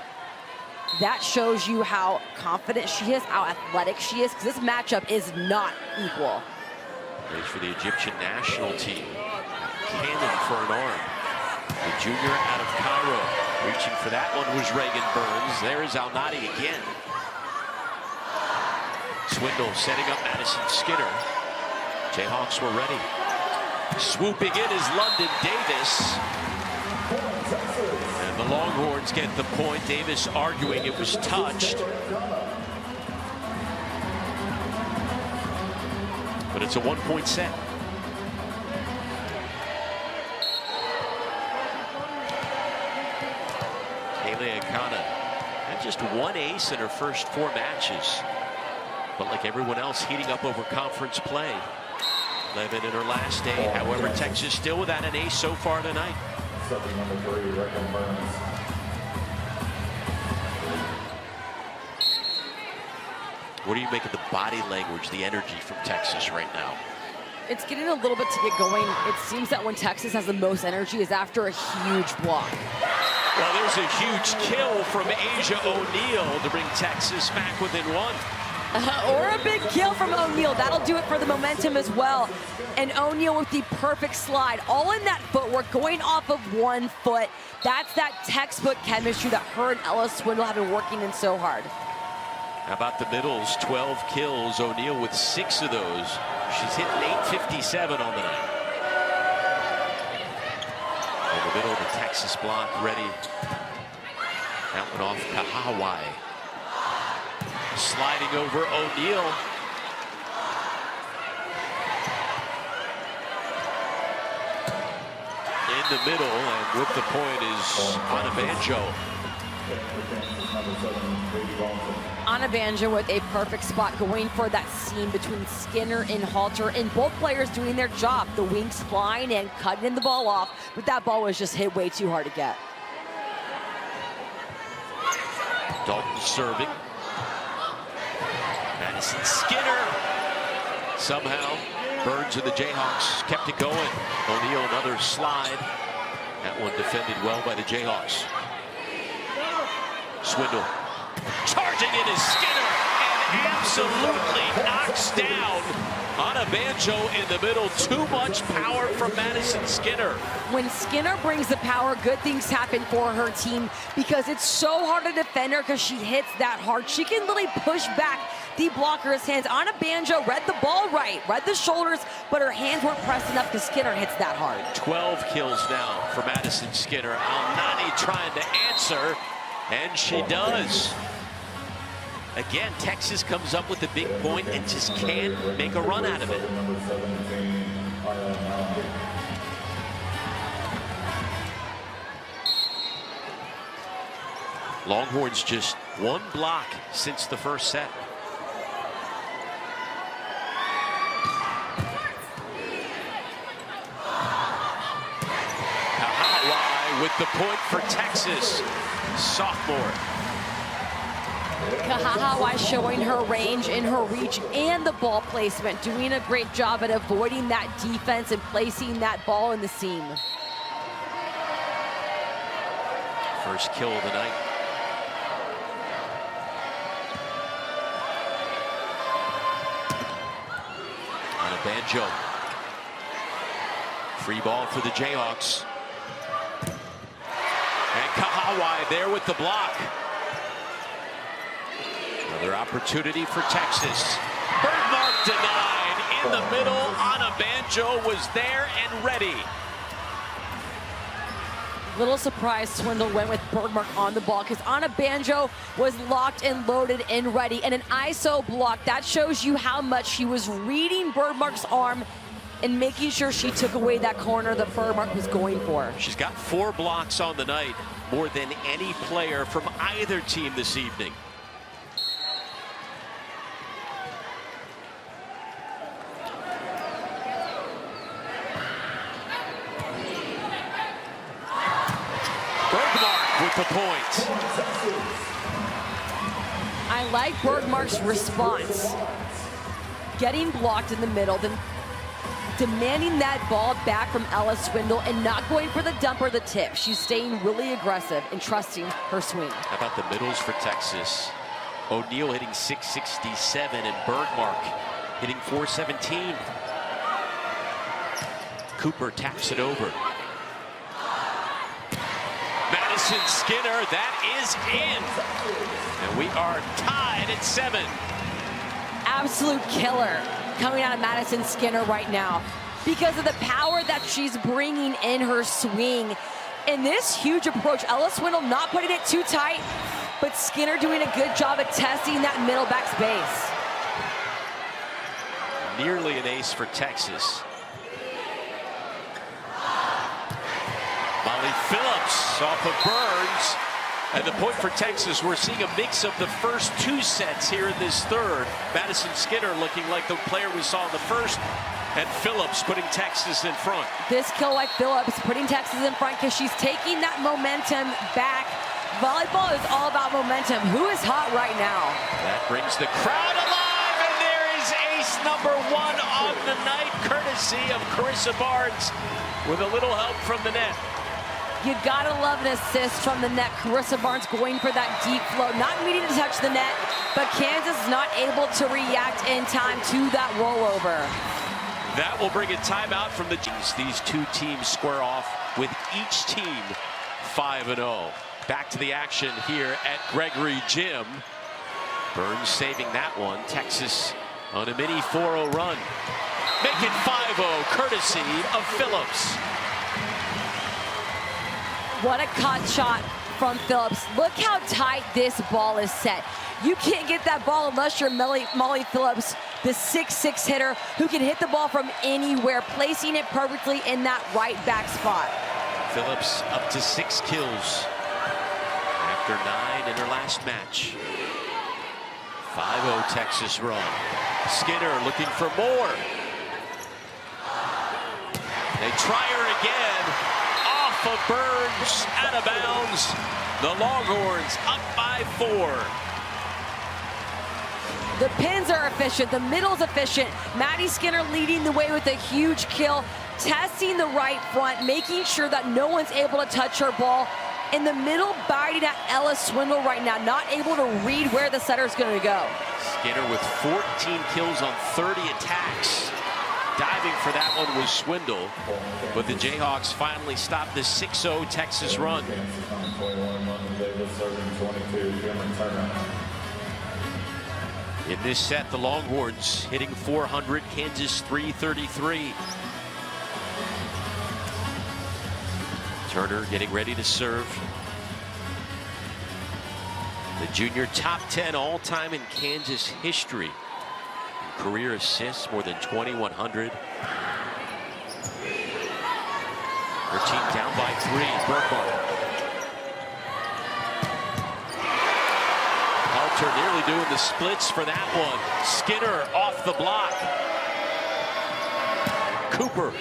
That shows you how confident she is, how athletic she is, because this matchup is not equal. Plays for the Egyptian national team. Cannon for an arm. The junior out of Cairo. Reaching for that one was Reagan Burns. There is Alnati again. Swindle setting up Madison Skinner. Jayhawks were ready. Swooping in is London Davis. And the Longhorns get the point. Davis arguing it was touched. But it's a one-point set. Akana had just one ace in her first 4 matches. But like everyone else, heating up over conference play. 11 in her last 8. However, Texas still without an ace so far tonight. Number 3, Reagan Burns. What do you make of the body language, the energy from Texas right now? It's getting a little bit to get going. It seems that when Texas has the most energy is after a huge block. Well, there's a huge kill from Asia O'Neal to bring Texas back within 1. Or a big kill from O'Neal. That'll do it for the momentum as well. And O'Neal with the perfect slide. All in that footwork, going off of 1 foot. That's that textbook chemistry that her and Ella Swindle have been working in so hard. How about the middles? 12 kills. O'Neal with 6 of those. She's hitting 857 on the night. In the middle of the Texas block, ready. That one off Kahawai. Sliding over O'Neal. In the middle, and with the point is Anna Banjo. Anna Banjo with a perfect spot going for that seam between Skinner and Halter, and both players doing their job. The wings flying and cutting the ball off, but that ball was just hit way too hard to get. Dalton serving. Madison Skinner. Somehow, Burns and the Jayhawks kept it going. O'Neal another slide. That one defended well by the Jayhawks. Swindle. Charging in is Skinner and absolutely knocks down Anna Banjo in the middle. Too much power from Madison Skinner. When Skinner brings the power, good things happen for her team because it's so hard to defend her because she hits that hard. She can really push back the blocker's hands. Anna Banjo read the ball right, read the shoulders, but her hands weren't pressed enough because Skinner hits that hard. 12 kills now for Madison Skinner. Alnati trying to answer, and she does. Again, Texas comes up with a big point and just can't make a run out of it. Longhorns just 1 block since the first set. Kahawai with the point for Texas, sophomore. Kahawai showing her range in her reach and the ball placement, doing a great job at avoiding that defense and placing that ball in the seam. First kill of the night. Anna Banjo. Free ball for the Jayhawks. And Kahawai there with the block. Another opportunity for Texas. Bird mark denied in the middle. Anna Banjo was there and ready. Little surprise Swindle went with Bergmark on the ball because Anna Banjo was locked and loaded and ready. And an ISO block, that shows you how much she was reading Bergmark's arm and making sure she took away that corner that Bergmark was going for. She's got 4 blocks on the night, more than any player from either team this evening. the point. I like Bergmark's response. Getting blocked in the middle, then demanding that ball back from Ella Swindle and not going for the dump or the tip. She's staying really aggressive and trusting her swing. How about the middles for Texas? O'Neal hitting 667 and Bergmark hitting 417. Cooper taps it over. Madison Skinner, that is in. And we are tied at 7. Absolute killer coming out of Madison Skinner right now because of the power that she's bringing in her swing. In this huge approach, Ella Swindle not putting it too tight, but Skinner doing a good job at testing that middle back space. Nearly an ace for Texas. Molly Phillips off of Burns. And the point for Texas, we're seeing a mix of the first 2 sets here in this third. Madison Skinner looking like the player we saw in the first, and Phillips putting Texas in front. This kill like Phillips putting Texas in front because she's taking that momentum back. Volleyball is all about momentum. Who is hot right now? That brings the crowd alive, and there is ace number 1 on the night, courtesy of Carissa Barnes, with a little help from the net. You gotta love an assist from the net. Carissa Barnes going for that deep flow, not needing to touch the net, but Kansas not able to react in time to that rollover. That will bring a timeout from the teams. These 2 teams square off with each team 5-0. Back to the action here at Gregory Gym. Burns saving that one. Texas on a mini 4-0 run. Make it 5-0, courtesy of Phillips. What a caught shot from Phillips. Look how tight this ball is set. You can't get that ball unless you're Molly Phillips, the 6'6" hitter who can hit the ball from anywhere, placing it perfectly in that right back spot. Phillips up to 6 kills after 9 in her last match. 5-0 Texas run. Skinner looking for more. They try her again. Off of Burns, out of bounds. The Longhorns up by 4. The pins are efficient, the middle's efficient. Maddie Skinner leading the way with a huge kill, testing the right front, making sure that no one's able to touch her ball. In the middle, biting at Ella Swindle right now, not able to read where the setter's going to go. Skinner with 14 kills on 30 attacks. Diving for that one was Swindle, but the Jayhawks finally stopped this 6-0 Texas run. In this set, the Longhorns hitting 400, Kansas 333. Turner getting ready to serve. The junior top 10 all-time in Kansas history. Career assists, more than 2,100. Her team down by 3. Bergmark. Halter nearly doing the splits for that one. Skinner off the block. Cooper.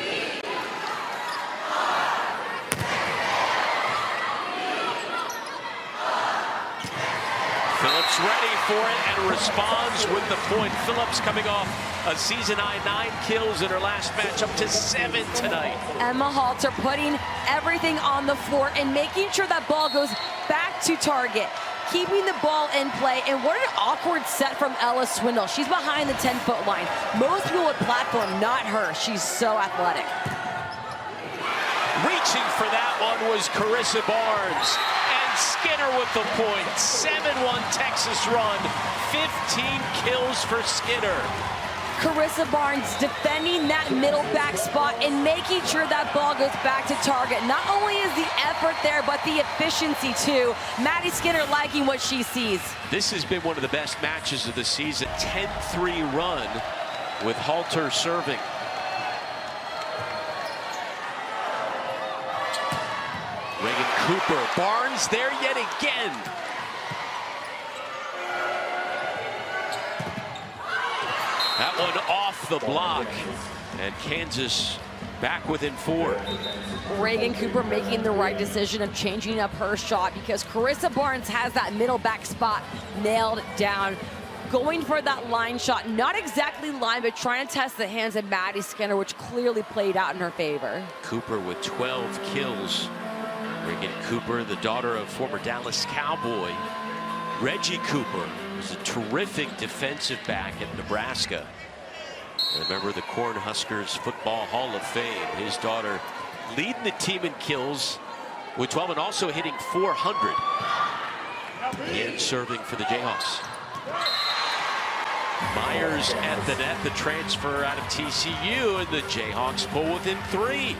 Phillips ready for it and responds with the point. Phillips coming off a season-high 9 kills in her last match, up to 7 tonight. Emma Halter putting everything on the floor and making sure that ball goes back to target, keeping the ball in play. And what an awkward set from Ella Swindle. She's behind the 10-foot line. Most people would platform, not her. She's so athletic. Reaching for that one was Carissa Barnes. Skinner with the point. 7-1 Texas run. 15 kills for Skinner. Carissa Barnes defending that middle back spot and making sure that ball goes back to target. Not only is the effort there, but the efficiency too. Maddie Skinner liking what she sees. This has been one of the best matches of the season. 10-3 run with Halter serving. Reagan Cooper, Barnes there yet again. That one off the block, and Kansas back within 4. Reagan Cooper making the right decision of changing up her shot because Carissa Barnes has that middle back spot nailed down. Going for that line shot, not exactly line, but trying to test the hands of Maddie Skinner, which clearly played out in her favor. Cooper with 12 kills. Reagan Cooper, the daughter of former Dallas Cowboy Reggie Cooper, was a terrific defensive back at Nebraska. And a member of the Cornhuskers Football Hall of Fame. His daughter leading the team in kills with 12 and also hitting 400. And serving for the Jayhawks. Myers at the net, the transfer out of TCU, and the Jayhawks pull within 3.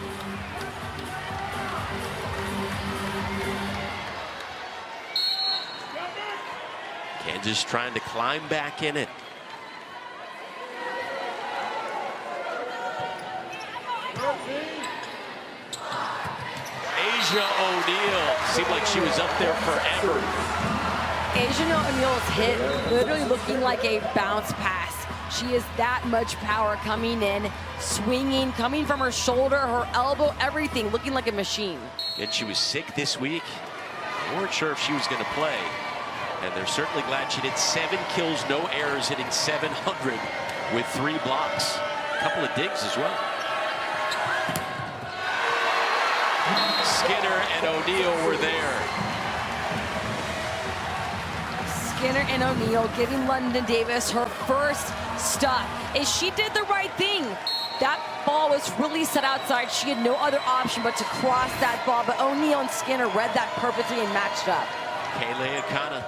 Kansas trying to climb back in it. Asia O'Neal seemed like she was up there forever. Asia O'Neal's hit literally looking like a bounce pass. She is that much power coming in, swinging, coming from her shoulder, her elbow, everything, looking like a machine. And she was sick this week. They weren't sure if she was going to play. And they're certainly glad she did 7 kills, no errors, hitting 700 with 3 blocks. A couple of digs as well. Skinner and O'Neal were there. Skinner and O'Neal giving London Davis her first stop. And she did the right thing. That ball was really set outside. She had no other option but to cross that ball. But O'Neal and Skinner read that perfectly and matched up. Kayla Akana.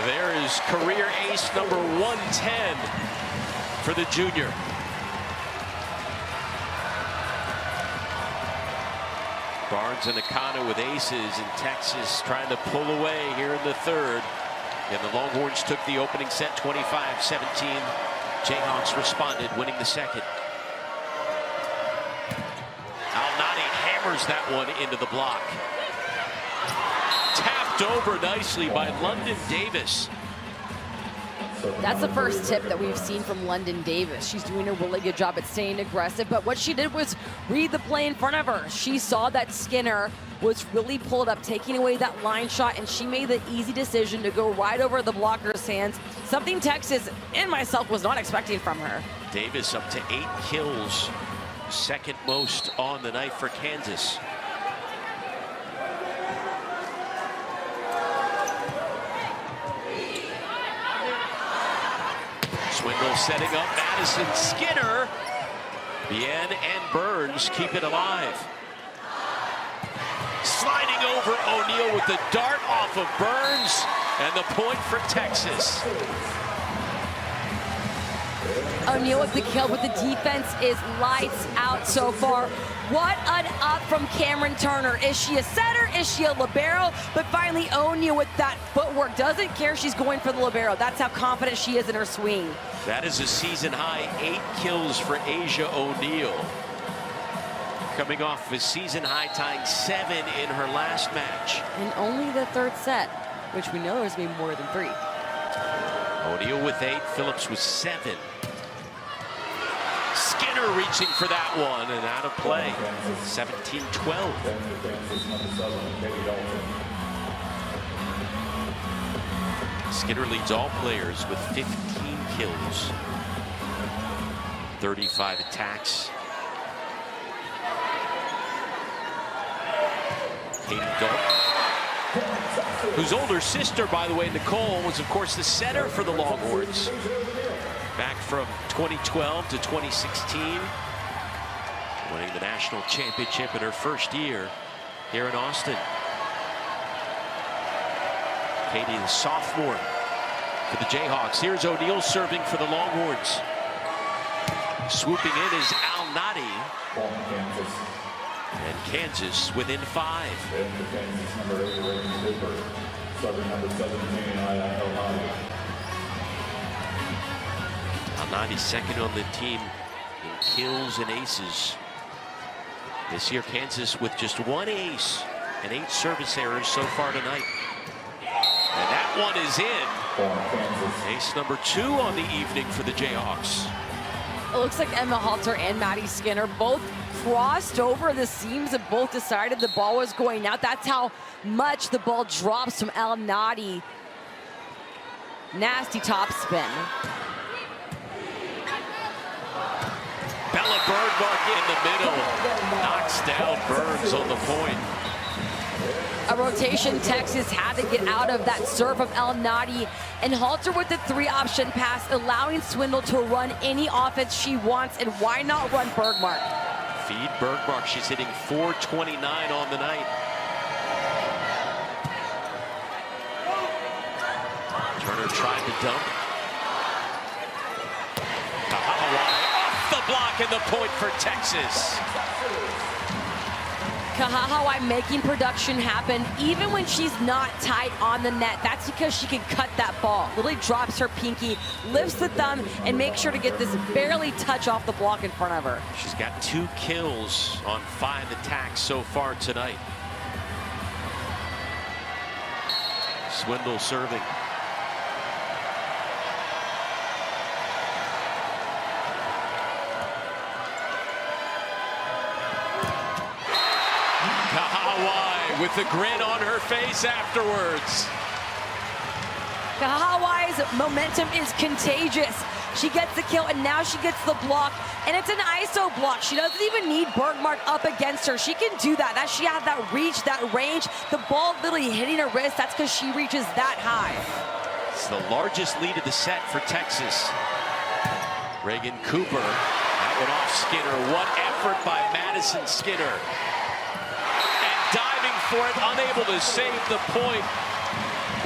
There is career ace number 110 for the junior. Barnes and Akana with aces, and Texas trying to pull away here in the 3rd. And the Longhorns took the opening set 25-17. Jayhawks responded, winning the 2nd. Al-Nani hammers that one into the block. Tapped over nicely by London Davis. That's the first tip that we've seen from London Davis. She's doing a really good job at staying aggressive, but what she did was read the play in front of her. She saw that Skinner was really pulled up, taking away that line shot, and she made the easy decision to go right over the blocker's hands, something Texas and myself was not expecting from her. Davis up to 8 kills, 2nd most on the night for Kansas. Swindle setting up Madison Skinner. Bien and Burns keep it alive. Sliding over O'Neal with the dart off of Burns, and the point for Texas. O'Neal with the kill, but the defense is lights out so far. What an up from Cameron Turner. Is she a setter? Is she a libero? But finally, O'Neal with that footwork doesn't care she's going for the libero. That's how confident she is in her swing. That is a season high 8 kills for Asia O'Neal. Coming off a season high tying 7 in her last match. And only the 3rd set, which we know there's going to be more than 3. O'Neal with 8, Phillips with 7. Skinner reaching for that one and out of play. 17-12. Skinner leads all players with 15 kills. 35 attacks. Katie Dalton, whose older sister, by the way, Nicole, was of course the setter for the Longhorns. Back from 2012 to 2016, winning the national championship in her first year here in Austin. Katie, the sophomore for the Jayhawks. Here's O'Neal serving for the Longhorns. Swooping in is Al-Nadi. And Kansas within 5. Al-Nadi 2nd on the team in kills and aces. This year, Kansas with just 1 ace and 8 service errors so far tonight. And that one is in. Ace number 2 on the evening for the Jayhawks. It looks like Emma Halter and Maddie Skinner both crossed over the seams and both decided the ball was going out. That's how much the ball drops from El Nadi. Nasty top spin. Bella Bergmark in the middle. Knocks down Burns on the point. A rotation Texas had to get out of that serve of El Nadi, and Halter with the 3-option pass, allowing Swindle to run any offense she wants, and why not run Bergmark? Feed Bergmark, she's hitting .429 on the night. Turner tried to dump. Off the block and the point for Texas. Kahahawai making production happen even when she's not tight on the net. That's because she can cut that ball. Literally drops her pinky, lifts the thumb, and makes sure to get this barely touch off the block in front of her. She's got 2 kills on 5 attacks so far tonight. Swindle serving. Kahahawai with the grin on her face afterwards. Kahahawai's momentum is contagious. She gets the kill, and now she gets the block, and it's an ISO block. She doesn't even need Bergmark up against her. She can do that. She has that reach, that range. The ball literally hitting her wrist. That's because she reaches that high. It's the largest lead of the set for Texas. Reagan Cooper, that one off Skinner. What effort by Madison Skinner. Diving for it, unable to save the point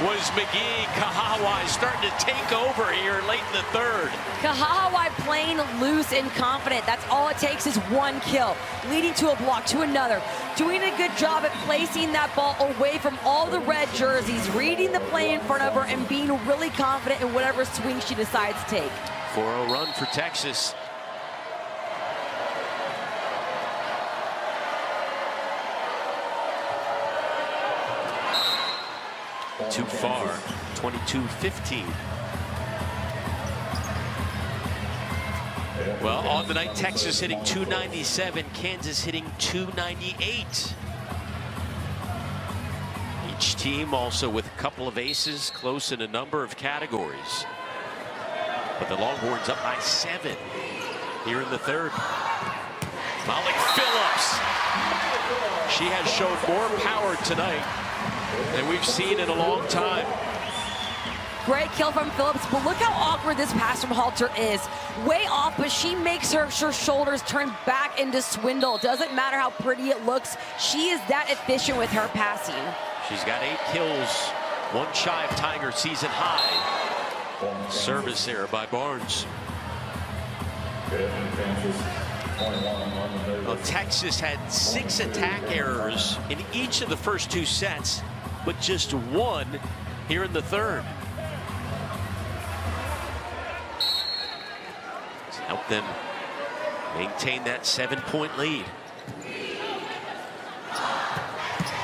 was McGee. Kahahawai starting to take over here late in the third. Kahahawai playing loose and confident. That's all it takes is 1 kill, leading to a block, to another. Doing a good job at placing that ball away from all the red jerseys, reading the play in front of her, and being really confident in whatever swing she decides to take. 4-0 run for Texas. Too far, 22-15. Well, on the night, Texas hitting .297, Kansas hitting .298. Each team also with a couple of aces, close in a number of categories. But the Longhorns up by 7 here in the third. Molly Phillips. She has shown more power tonight than we've seen in a long time. Great kill from Phillips, but look how awkward this pass from Halter is. Way off, but she makes her shoulders turn back into Swindle. Doesn't matter how pretty it looks. She is that efficient with her passing. She's got 8 kills, 1 shy of tying her season high. Service error by Barnes. Well, Texas had 6 attack errors in each of the first 2 sets, but just 1 here in the third. It's helped them maintain that 7-point lead.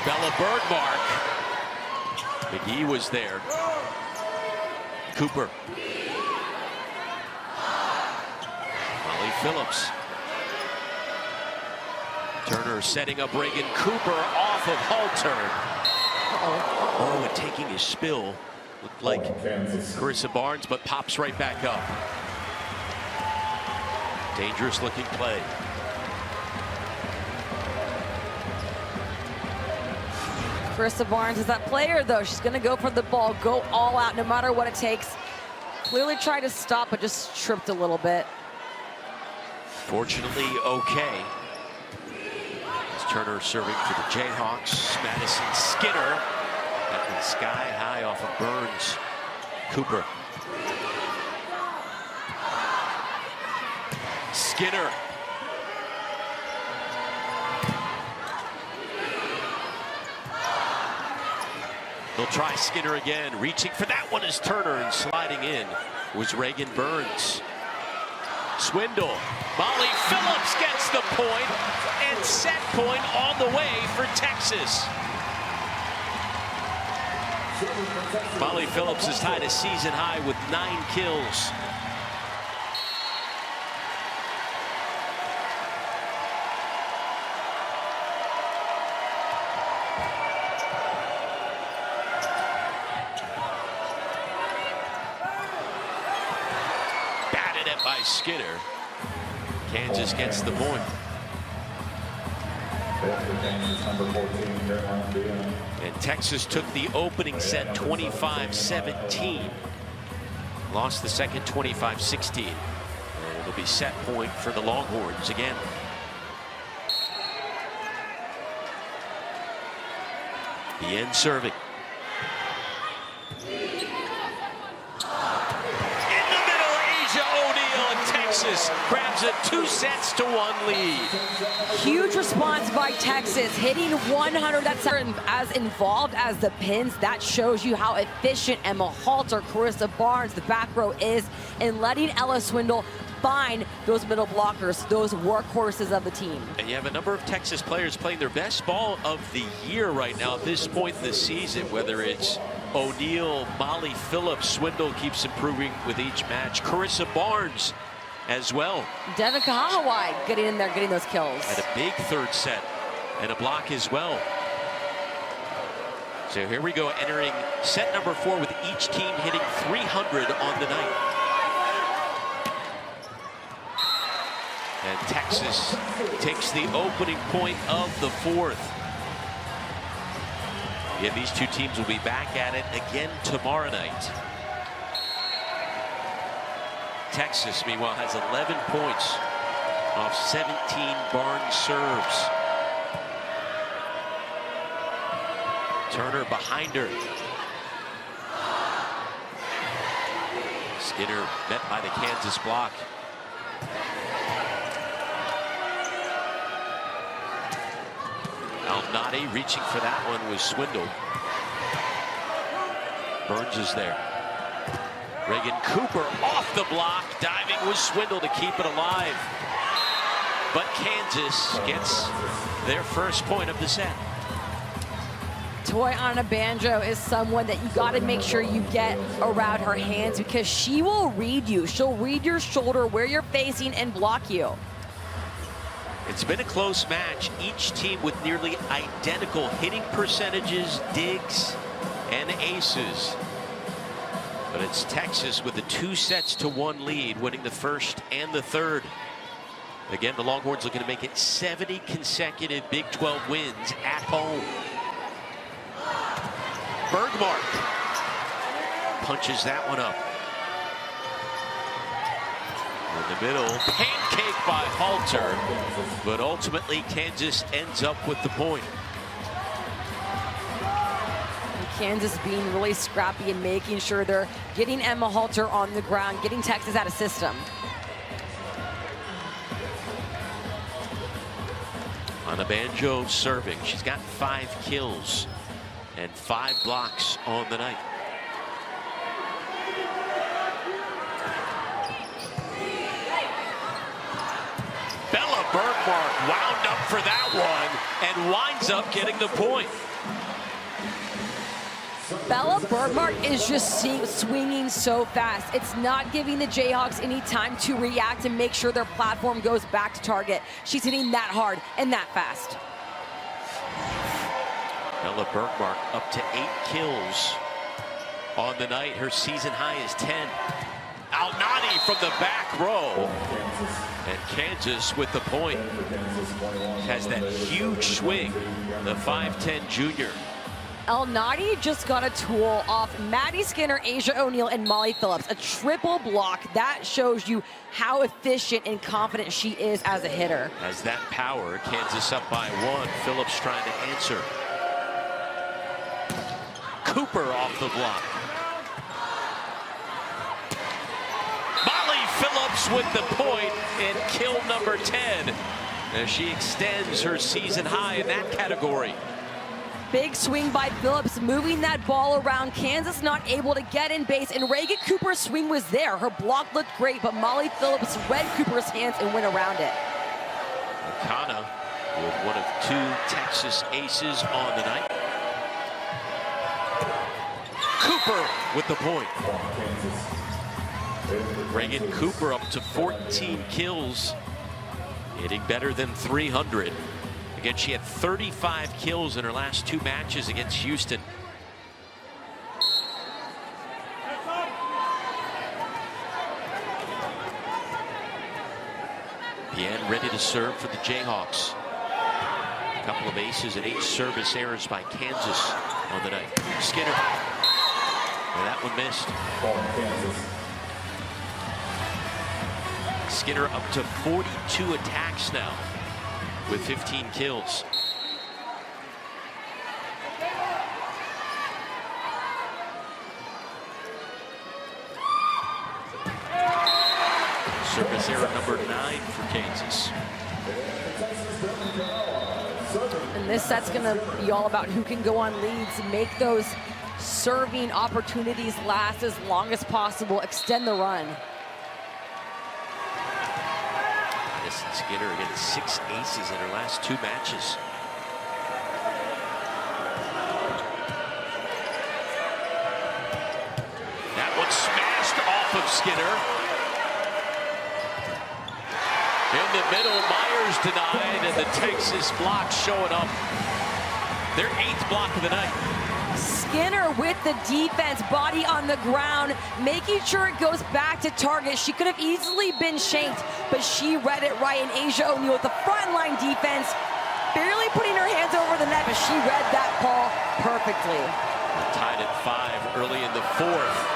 Bella Bergmark. McGee was there. Cooper. Molly Phillips. Turner setting up Reagan Cooper off of Halter. Oh, and taking his spill. Looked like Carissa Barnes, but pops right back up. Dangerous looking play. Carissa Barnes is that player, though. She's going to go for the ball, go all out, no matter what it takes. Clearly tried to stop, but just tripped a little bit. Fortunately, okay. Turner serving for the Jayhawks. Madison Skinner. That one sky high off of Burns. Cooper. Skinner. They'll try Skinner again. Reaching for that one is Turner, and sliding in was Reagan Burns. Swindle. Molly Phillips gets the point, and set point on the way for Texas. Molly Phillips has tied a season high with 9 kills. by Skinner. Kansas gets the point. And Texas took the opening set 25-17. Lost the second 25-16. And it'll be set point for the Longhorns again. The end serving. Texas grabs a 2-1 lead. Huge response by Texas, hitting 100. That's as involved as the pins. That shows you how efficient Emma Halter, Carissa Barnes, the back row is in letting Ella Swindle find those middle blockers, those workhorses of the team. And you have a number of Texas players playing their best ball of the year right now at this point in the season, whether it's O'Neal, Molly Phillips. Swindle keeps improving with each match. Carissa Barnes as well. Devin Kahahawai getting in there, getting those kills. Had a big third set and a block as well. So here we go, entering set number 4 with each team hitting 300 on the night. And Texas takes the opening point of the 4th. Yeah, these two teams will be back at it again tomorrow night. Texas, meanwhile, has 11 points off 17 Barnes serves. Turner behind her. Skinner met by the Kansas block. Alnati reaching for that one was Swindle. Burns is there. Reagan Cooper off the block, diving with Swindle to keep it alive. But Kansas gets their first point of the set. Toy-Ana Banjo is someone that you got to make sure you get around her hands, because she will read you. She'll read your shoulder, where you're facing, and block you. It's been a close match. Each team with nearly identical hitting percentages, digs, and aces. But it's Texas with a 2-1 lead, winning the first and the third. Again, the Longhorns looking to make it 70 consecutive Big 12 wins at home. Bergmark punches that one up. In the middle, pancake by Halter, but ultimately Kansas ends up with the point. Kansas being really scrappy and making sure they're getting Emma Halter on the ground, getting Texas out of system. Ana Banjo serving. She's got 5 kills and 5 blocks on the night. Bella Bergmark wound up for that one and winds up getting the point. Bella Bergmark is just swinging so fast. It's not giving the Jayhawks any time to react and make sure their platform goes back to target. She's hitting that hard and that fast. Bella Bergmark up to 8 kills on the night. Her season high is 10. Alnati from the back row. And Kansas with the point. Has that huge swing, the 5'10" junior. Alnati just got a tool off Maddie Skinner, Asia O'Neal, and Molly Phillips. A triple block. That shows you how efficient and confident she is as a hitter. Has that power. Kansas up by 1. Phillips trying to answer. Cooper off the block. Molly Phillips with the point in kill number 10 as she extends her season high in that category. Big swing by Phillips, moving that ball around. Kansas not able to get in base, and Reagan Cooper's swing was there. Her block looked great, but Molly Phillips read Cooper's hands and went around it. Kana with one of 2 Texas aces on the night. Cooper with the point. Reagan Cooper up to 14 kills, hitting better than 300. Again, she had 35 kills in her last 2 matches against Houston. Bien ready to serve for the Jayhawks. A couple of aces and 8 service errors by Kansas on the night. Skinner. And that one missed. Ball Kansas. Skinner up to 42 attacks now with 15 kills. Service error number 9 for Kansas. And this set's going to be all about who can go on leads, make those serving opportunities last as long as possible, extend the run. Madison Skinner against 6 aces in her last 2 matches. That one smashed off of Skinner. In the middle, Myers denied, and the Texas block showing up. Their 8th block of the night. Skinner with the defense, body on the ground, making sure it goes back to target. She could have easily been shanked, but she read it right. And Asia O'Neal with the frontline defense, barely putting her hands over the net, but she read that call perfectly. Tied at 5 early in the 4th.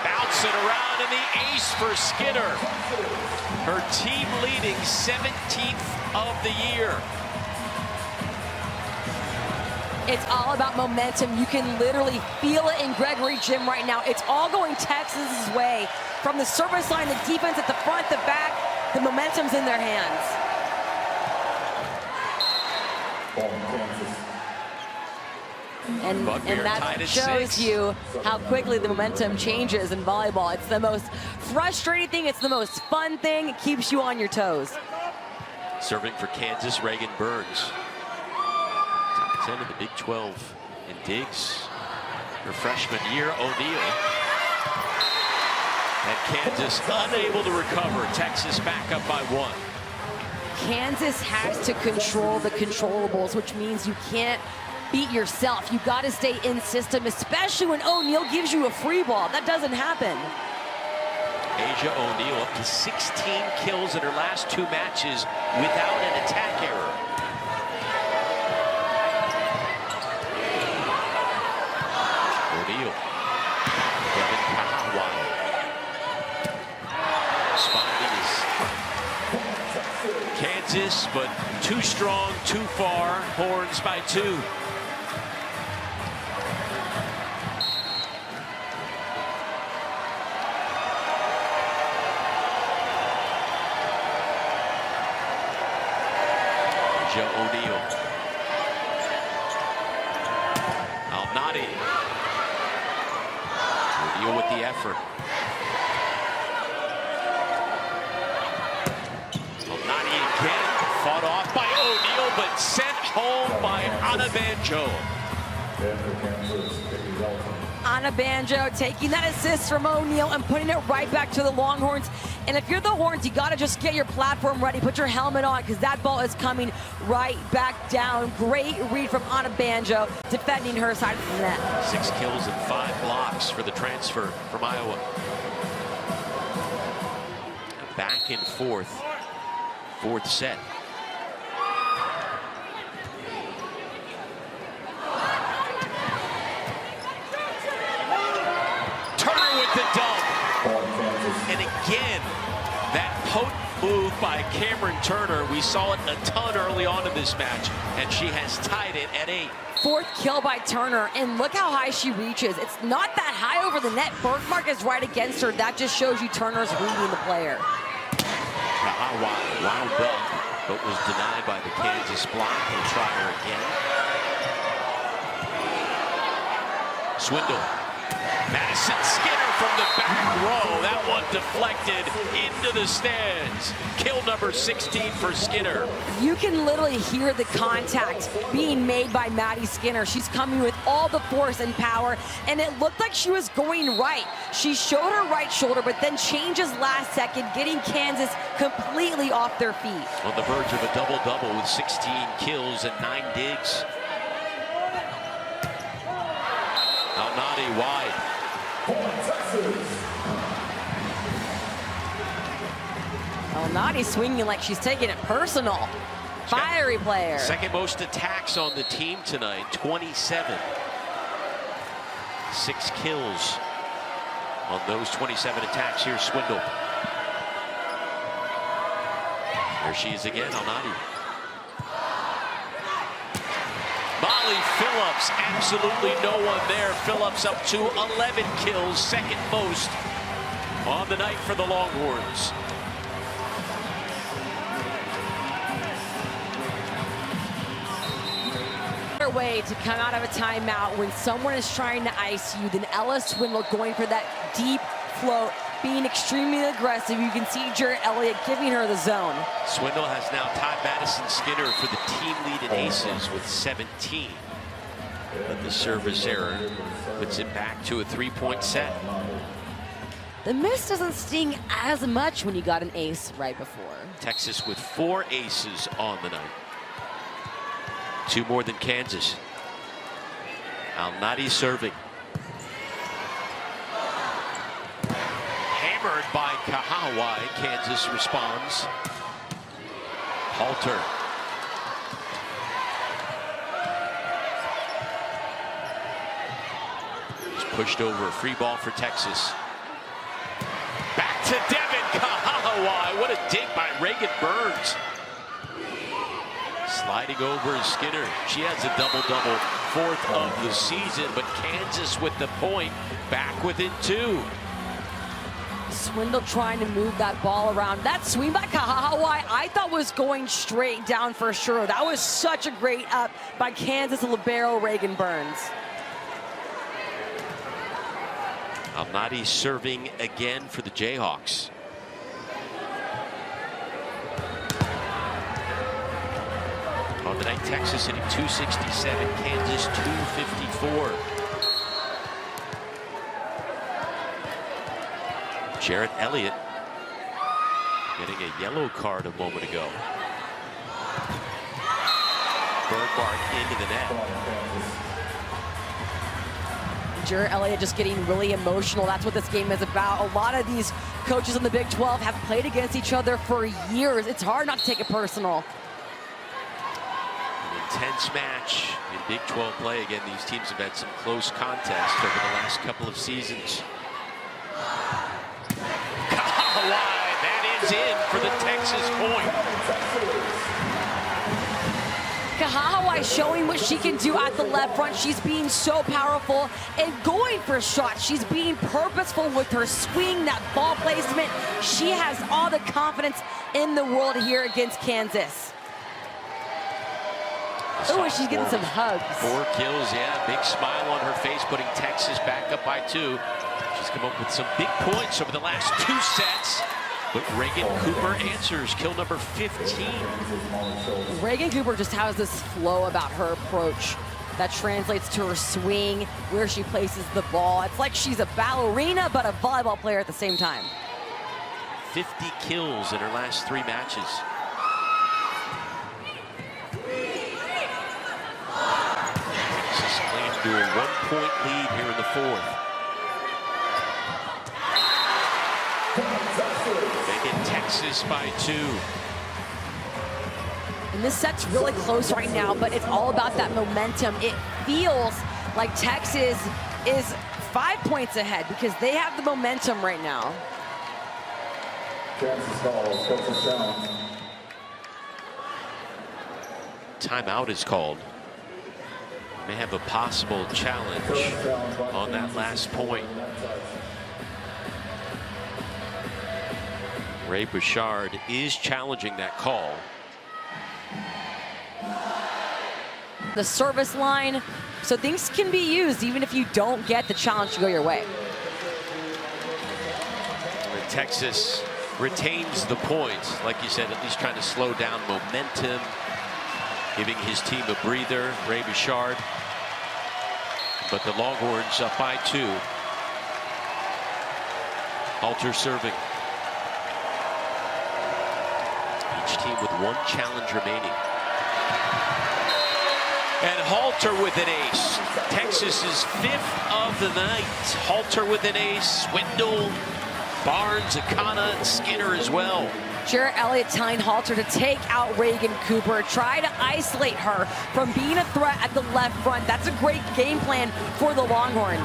Bouncing around in the ace for Skinner. Her team leading 17th of the year. It's all about momentum. You can literally feel it in Gregory Gym right now. It's all going Texas's way. From the service line, the defense at the front, the back, the momentum's in their hands. Ball Kansas. And that shows you how quickly the momentum changes in volleyball. It's the most frustrating thing. It's the most fun thing. It keeps you on your toes. Serving for Kansas, Reagan Burns. Top 10 of the Big 12 in digs. Her freshman year, O'Neal. And Kansas unable to recover. Texas back up by 1. Kansas has to control the controllables, which means you can't beat yourself. You got to stay in system, especially when O'Neal gives you a free ball. That doesn't happen. Asia O'Neal up to 16 kills in her last 2 matches without an attack error. O'Neal. Devin Kahawai. Spotting is Kansas, but too strong, too far. Horns by 2. O'Neal. Al-Nadi. O'Neal with the effort. Al-Nadi again. Fought off by O'Neal, but sent home by Anna Banjo. Anna Banjo taking that assist from O'Neal and putting it right back to the Longhorns. And if you're the Horns, you got to just get your platform ready, put your helmet on, because that ball is coming right back down. Great read from Anna Banjo, defending her side of the net. 6 kills and 5 blocks for the transfer from Iowa. Back in 4th set. The dump. And again, that potent move by Cameron Turner. We saw it a ton early on in this match, and she has tied it at 8. 4th kill by Turner, and look how high she reaches. It's not that high over the net. Birkmark is right against her. That just shows you Turner's reading the player. Kahawai wound up, but was denied by the Kansas block. He'll try her again. Swindle. Madison Skinner from the back row. That one deflected into the stands. Kill number 16 for Skinner. You can literally hear the contact being made by Maddie Skinner. She's coming with all the force and power, and it looked like she was going right. She showed her right shoulder, but then changes last second, getting Kansas completely off their feet. On the verge of a double-double with 16 kills and 9 digs. Al-Nadi wide. Nadi swinging like she's taking it personal. Fiery player. Second most attacks on the team tonight, 27. 6 kills on those 27 attacks. Here's Swindle. There she is again, Nadi. Molly Phillips, absolutely no one there. Phillips up to 11 kills, second most on the night for the Longhorns. Way to come out of a timeout when someone is trying to ice you than Ella Swindle going for that deep float, being extremely aggressive. You can see Jarrett Elliott giving her the zone. Swindle has now tied Madison Skinner for the team lead in aces with 17. But the service error puts it back to a 3-point set. The miss doesn't sting as much when you got an ace right before. Texas with 4 aces on the night. 2 more than Kansas. Nadi serving. Hammered by Kahawai. Kansas responds. Halter. Just pushed over. A free ball for Texas. Back to Devin Kahawai. What a dig by Reagan Burns. Sliding over is Skinner. She has a double-double, 4th of the season, but Kansas with the point, back within 2. Swindle trying to move that ball around. That swing by Kahawai I thought was going straight down for sure. That was such a great up by Kansas libero Reagan Burns. Nadi serving again for the Jayhawks. On the night, Texas hitting 267, Kansas 254. Jarrett Elliott getting a yellow card a moment ago. Bergmark into the net. Jarrett Elliott just getting really emotional. That's what this game is about. A lot of these coaches in the Big 12 have played against each other for years. It's hard not to take it personal. Intense match in Big 12 play. Again, these teams have had some close contests over the last couple of seasons. Kahawai, that is in for the Texas point. Kahawai showing what she can do at the left front. She's being so powerful and going for shots. She's being purposeful with her swing, that ball placement. She has all the confidence in the world here against Kansas. Oh, and she's getting some hugs. 4 kills, yeah. Big smile on her face, putting Texas back up by 2. She's come up with some big points over the last 2 sets. But Reagan Cooper answers, kill number 15. Reagan Cooper just has this flow about her approach that translates to her swing, where she places the ball. It's like she's a ballerina, but a volleyball player at the same time. 50 kills in her last 3 matches. To a 1-point lead here in the 4th. Making Texas by 2. And this set's really close right now, but it's all about that momentum. It feels like Texas is 5 points ahead because they have the momentum right now. Timeout is called. May have a possible challenge on that last point. Ray Bouchard is challenging that call. The service line, so things can be used even if you don't get the challenge to go your way. And Texas retains the point, like you said, at least trying to slow down momentum, giving his team a breather. Ray Bouchard. But the Longhorns up by 2. Halter serving. Each team with 1 challenge remaining. And Halter with an ace. Texas's 5th of the night. Halter with an ace. Swindle, Barnes, Akana, and Skinner as well. Jarrett Elliott telling Halter to take out Reagan Cooper, try to isolate her from being a threat at the left front. That's a great game plan for the Longhorns.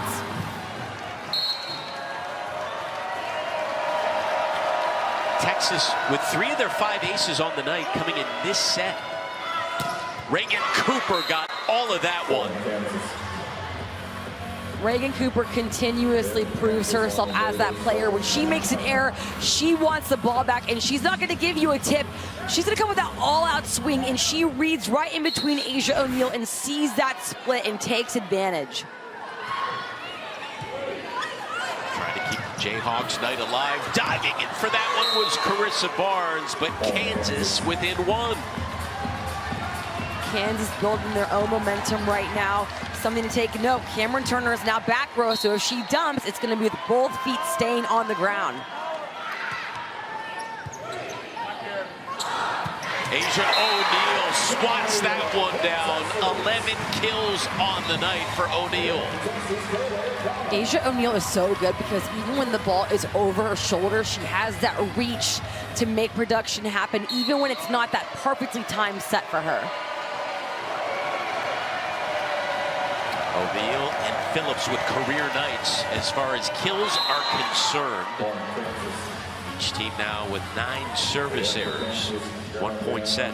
Texas with 3 of their 5 aces on the night coming in this set. Reagan Cooper got all of that one. Reagan Cooper continuously proves herself as that player. When she makes an error, she wants the ball back, and she's not going to give you a tip. She's going to come with that all-out swing, and she reads right in between Asia O'Neal and sees that split and takes advantage. Trying to keep Jayhawks night alive. Diving in for that one was Carissa Barnes, but Kansas within 1. Kansas building their own momentum right now. Something to take note. Cameron Turner is now back row, so if she dumps, it's going to be with both feet staying on the ground. Asia O'Neal swats that one down. 11 kills on the night for O'Neal. Asia O'Neal is so good because even when the ball is over her shoulder, she has that reach to make production happen, even when it's not that perfectly timed set for her. O'Neal and Phillips with career nights as far as kills are concerned. Each team now with 9 service errors. 1 point set.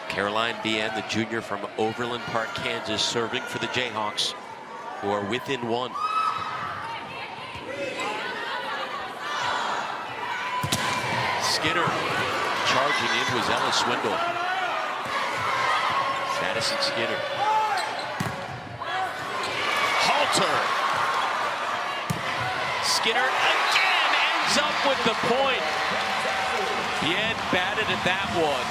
Caroline Bien, the junior from Overland Park, Kansas, serving for the Jayhawks, who are within 1. Skinner charging in was Ella Swindle. Madison Skinner. Halter. Skinner again ends up with the point. Bien batted at that one.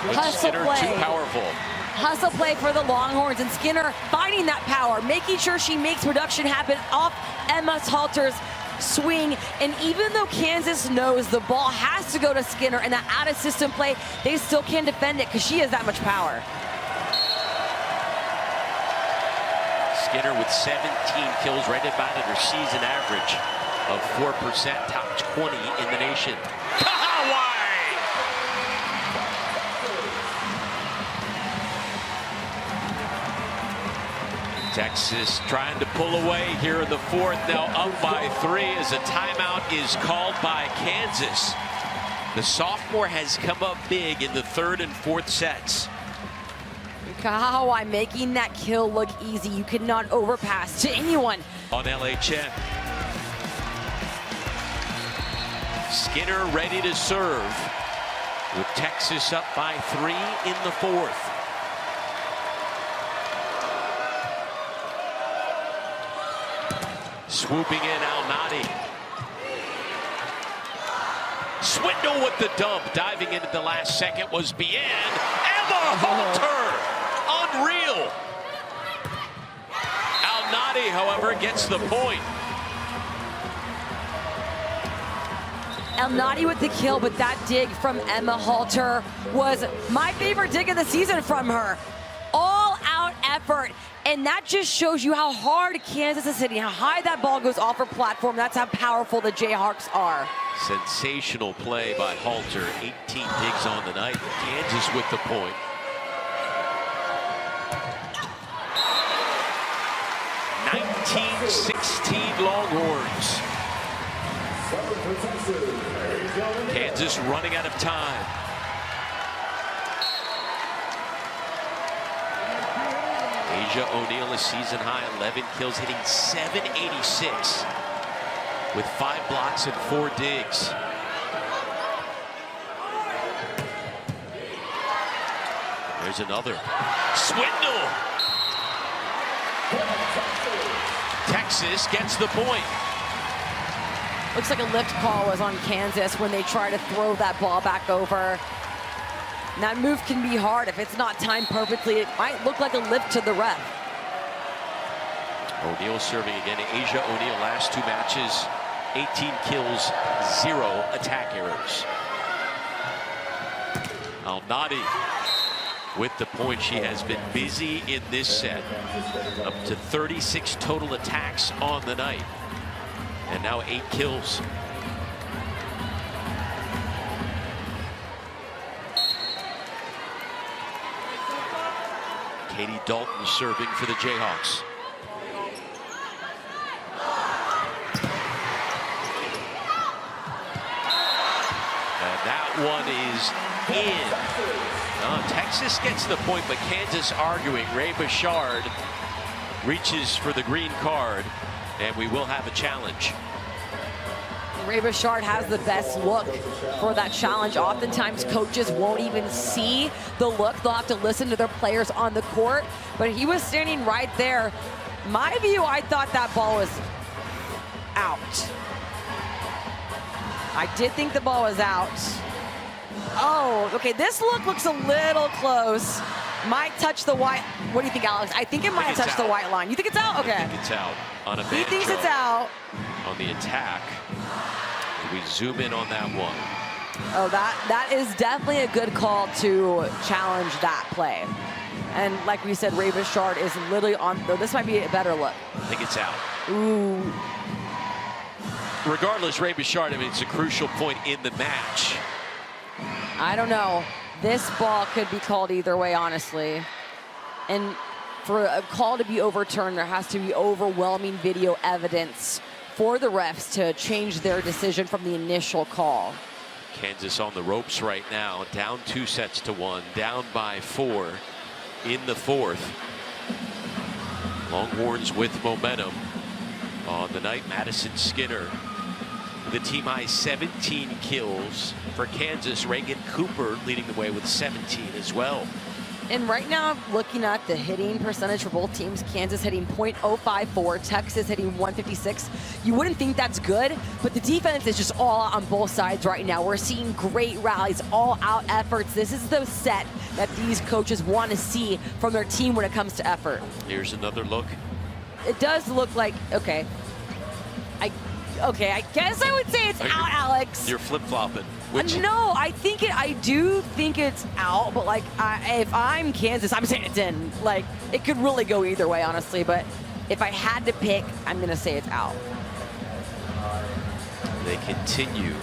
But Hustle Skinner play. too powerful. Hustle play for the Longhorns, and Skinner finding that power, making sure she makes production happen off Emma Halter's swing. And even though Kansas knows the ball has to go to Skinner and that out of system play, they still can't defend it because she has that much power. Skinner with 17 kills, right about at her season average of 4%, top 20 in the nation. Texas trying to pull away here in the 4th, now up by 3 as a timeout is called by Kansas. The sophomore has come up big in the 3rd and 4th sets. Kahawai making that kill look easy. You cannot overpass to anyone. On LHN. Skinner ready to serve with Texas up by 3 in the 4th. Swooping in Al-Nadi. Swindle with the dump. Diving in at the last second was Bien. Emma Halter. Unreal. Al-Nadi, however, gets the point. Al-Nadi with the kill, but that dig from Emma Halter was my favorite dig of the season from her. All-out effort. And that just shows you how hard Kansas is hitting, how high that ball goes off her platform. That's how powerful the Jayhawks are. Sensational play by Halter. 18 digs on the night. Kansas with the point. (19-16) Longhorns. Kansas running out of time. Asia O'Neal, a season high 11 kills, hitting .786 with 5 blocks and 4 digs. There's another. Swindle! Texas gets the point. Looks like a lift call was on Kansas when they try to throw that ball back over. And that move can be hard. If it's not timed perfectly, it might look like a lift to the ref. O'Neal serving again. Asia O'Neal, last 2 matches, 18 kills, 0 attack errors. Al-Nadi with the point. She has been busy in this set, up to 36 total attacks on the night, and now 8 kills. Katie Dalton serving for the Jayhawks. And that one is in. Texas gets the point, but Kansas arguing. Ray Bouchard reaches for the green card, and we will have a challenge. Ray Bouchard has the best look for that challenge. Oftentimes coaches won't even see the look. They'll have to listen to their players on the court, but he was standing right there. My view, I thought that ball was out. I did think the ball was out. Oh, okay, this look looks a little close. Might touch the white. What do you think, Alex? I think it might have touched the white line. You think it's out? Okay. I think it's out on a He thinks it's out. On the attack. We zoom in on that one. Oh, that is definitely a good call to challenge that play. And like we said, Ray Bouchard is literally on. This might be a better look. I think it's out. Ooh. Regardless, Ray Bouchard, I mean, it's a crucial point in the match. I don't know. This ball could be called either way, honestly. And for a call to be overturned, there has to be overwhelming video evidence for the refs to change their decision from the initial call. Kansas on the ropes right now, down 2-1, down by 4 in the 4th. Longhorns with momentum on the night. Madison Skinner, the team high 17 kills for Kansas. Reagan Cooper leading the way with 17 as well. And right now, looking at the hitting percentage for both teams, Kansas hitting .054, Texas hitting .156. You wouldn't think that's good, but the defense is just all out on both sides right now. We're seeing great rallies, all-out efforts. This is the set that these coaches want to see from their team when it comes to effort. Here's another look. It does look like, okay, I guess I would say it's out, Alex. You're flip-flopping. No, I do think it's out, but like, if I'm Kansas, I'm saying it's in. Like, it could really go either way, honestly, but if I had to pick, I'm gonna say it's out. They continue.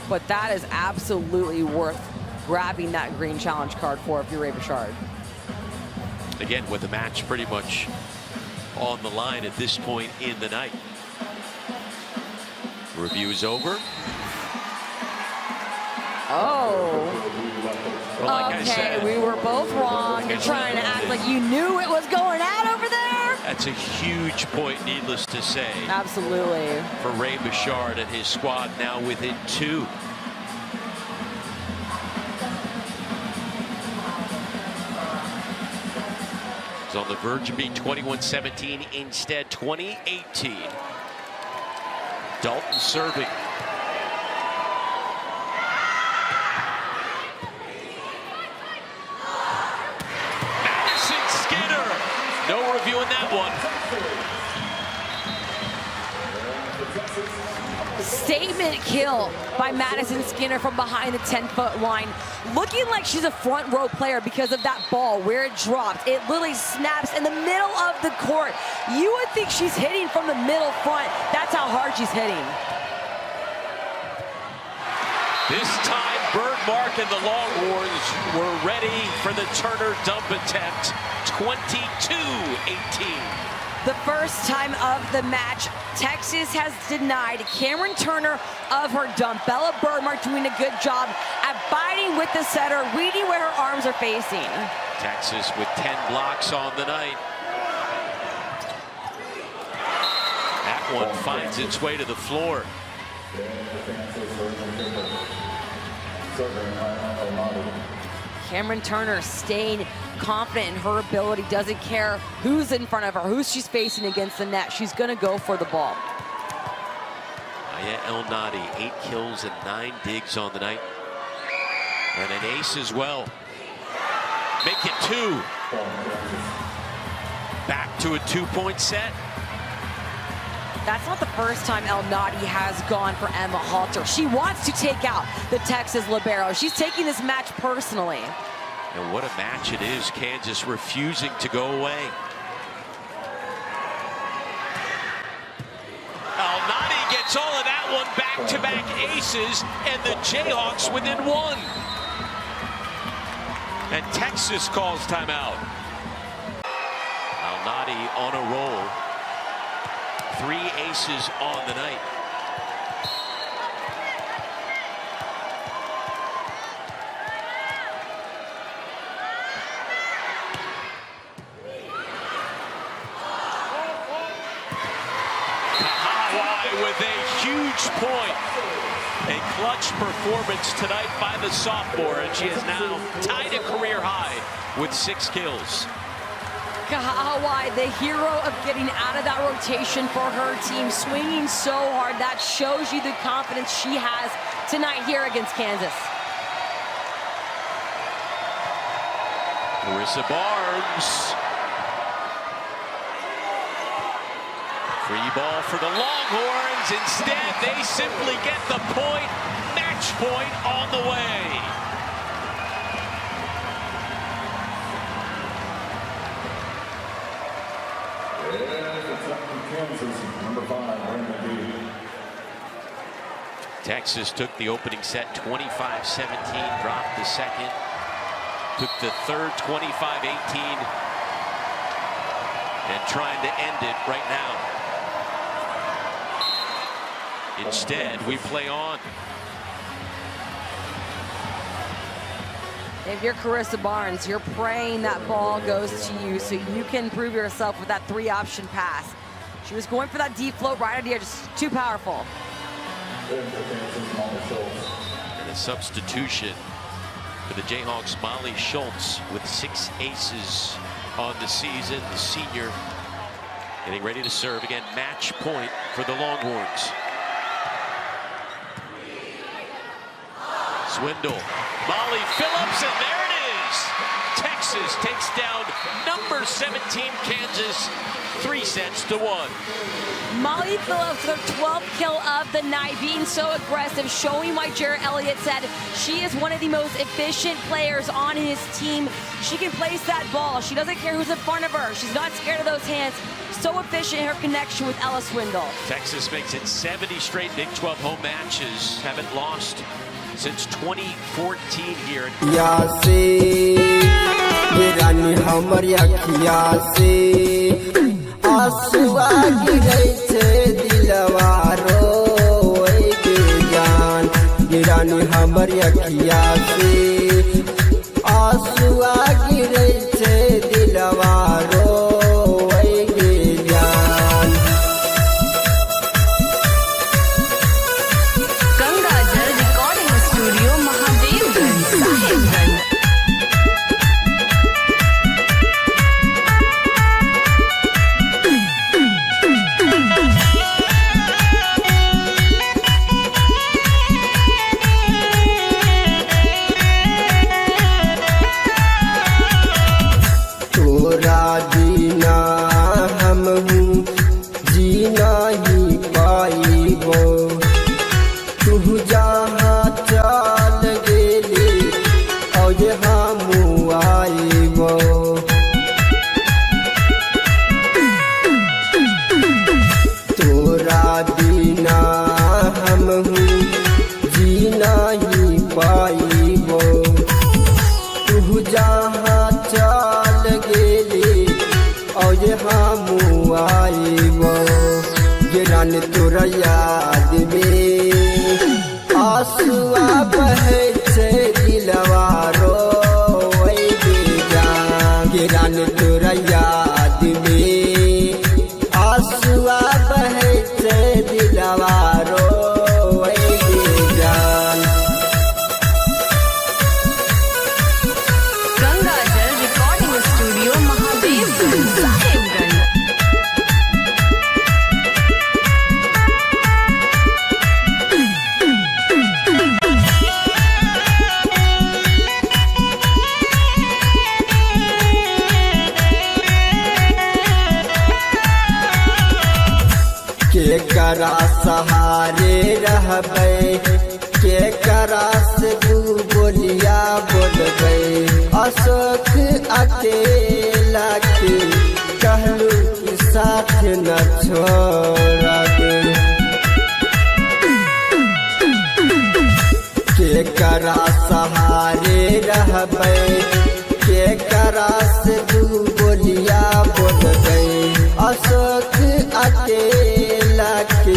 But that is absolutely worth grabbing that green challenge card for if you're Ray Bouchard. Again, with the match pretty much on the line at this point in the night. Review is over. Oh. Well, like okay, I said, we were both wrong. You're trying to act like you knew it was going out over there. That's a huge point, needless to say. Absolutely. For Ray Bouchard and his squad now within 2. It's on the verge of being 21-17, instead 20-18. Dalton serving. Madison Skinner. No review in that one. Statement kill by Madison Skinner from behind the 10-foot line. Looking like she's a front row player because of that ball where it dropped. It literally snaps in the middle of the court. You would think she's hitting from the middle front. That's how hard she's hitting. This time, Bergmark and the Longhorns were ready for the Turner dump attempt. 22-18. The first time of the match, Texas has denied Cameron Turner of her dump. Bella Bergmark doing a good job at biting with the setter, reading where her arms are facing. Texas with 10 blocks on the night. That one finds its way to the floor. Cameron Turner staying confident in her ability, doesn't care who's in front of her, who she's facing against the net. She's going to go for the ball. Aya El-Nadi, 8 kills and 9 digs on the night. And an ace as well. Make it 2. Back to a 2-point set. That's not the first time El Nadi has gone for Emma Halter. She wants to take out the Texas libero. She's taking this match personally. And what a match it is. Kansas refusing to go away. El Nadi gets all of that one. Back-to-back aces, and the Jayhawks within one. And Texas calls timeout. El Nadi on a roll. 3 aces on the night. With a huge point. A clutch performance tonight by the sophomore, and she is now tied a career high with 6 kills. Kahahawai, the hero of getting out of that rotation for her team, swinging so hard. That shows you the confidence she has tonight here against Kansas. Carissa Barnes. Free ball for the Longhorns. Instead, they simply get the point. Match point on the way. Texas took the opening set 25-17, dropped the second, took the third 25-18, and trying to end it right now. Instead, we play on. If you're Carissa Barnes, you're praying that ball goes to you so you can prove yourself with that 3-option pass. She was going for that deep float right idea, just too powerful. And a substitution for the Jayhawks, Molly Schultz, with 6 aces on the season. The senior getting ready to serve again. Match point for the Longhorns. Swindle, Molly Phillips, and there it is. Texas takes down number 17 Kansas 3-1. Molly Phillips, their 12th kill of the night, being so aggressive, showing why Jarrett Elliott said she is one of the most efficient players on his team. She can place that ball. She doesn't care who's in front of her. She's not scared of those hands. So efficient in her connection with Ella Swindle. Texas makes it 70 straight Big 12 home matches. Haven't lost since 2014 here. आंसुआ गिरै छे दिलवारो ओए के जान गिरानी हमर अखिया से आंसुआ गिरै छे दिलवारो ओए के जान गंगा जल रिकॉर्डिंग स्टूडियो महादेवगंज साहेबगंज जीना हम जीना ही पाइबो तू जहाँ चल गेली और हम आइबो तोरा बिना हम जीना ही पाइबो तू जहाँ चल गेली और हम आइबो गिरन तोरा याद में आंसुआ बहे छे दिलवा रोए बेजान गिरन तोरा याद में आंसुआ बहे छे दिलवा रोए बेजान गंगा जल रिकॉर्डिंग स्टूडियो महादेवगंज साहेबगंज करा सहारे रहबै के करा से तू बोलिया बोलबै अशोक अकेला के कहलू कि साथ न छोड़ब के करा सहारे रहबै के करा से तू बोलिया बोलबै अशोक अकेला के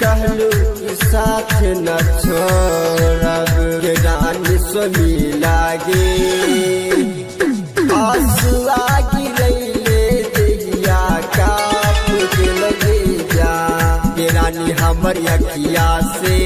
कहलू कि साथ न छोड़ब के रानी सोमी लागे आंसुआ गिरैले देहिया काप के लगे जा के रानी हमर अखिया से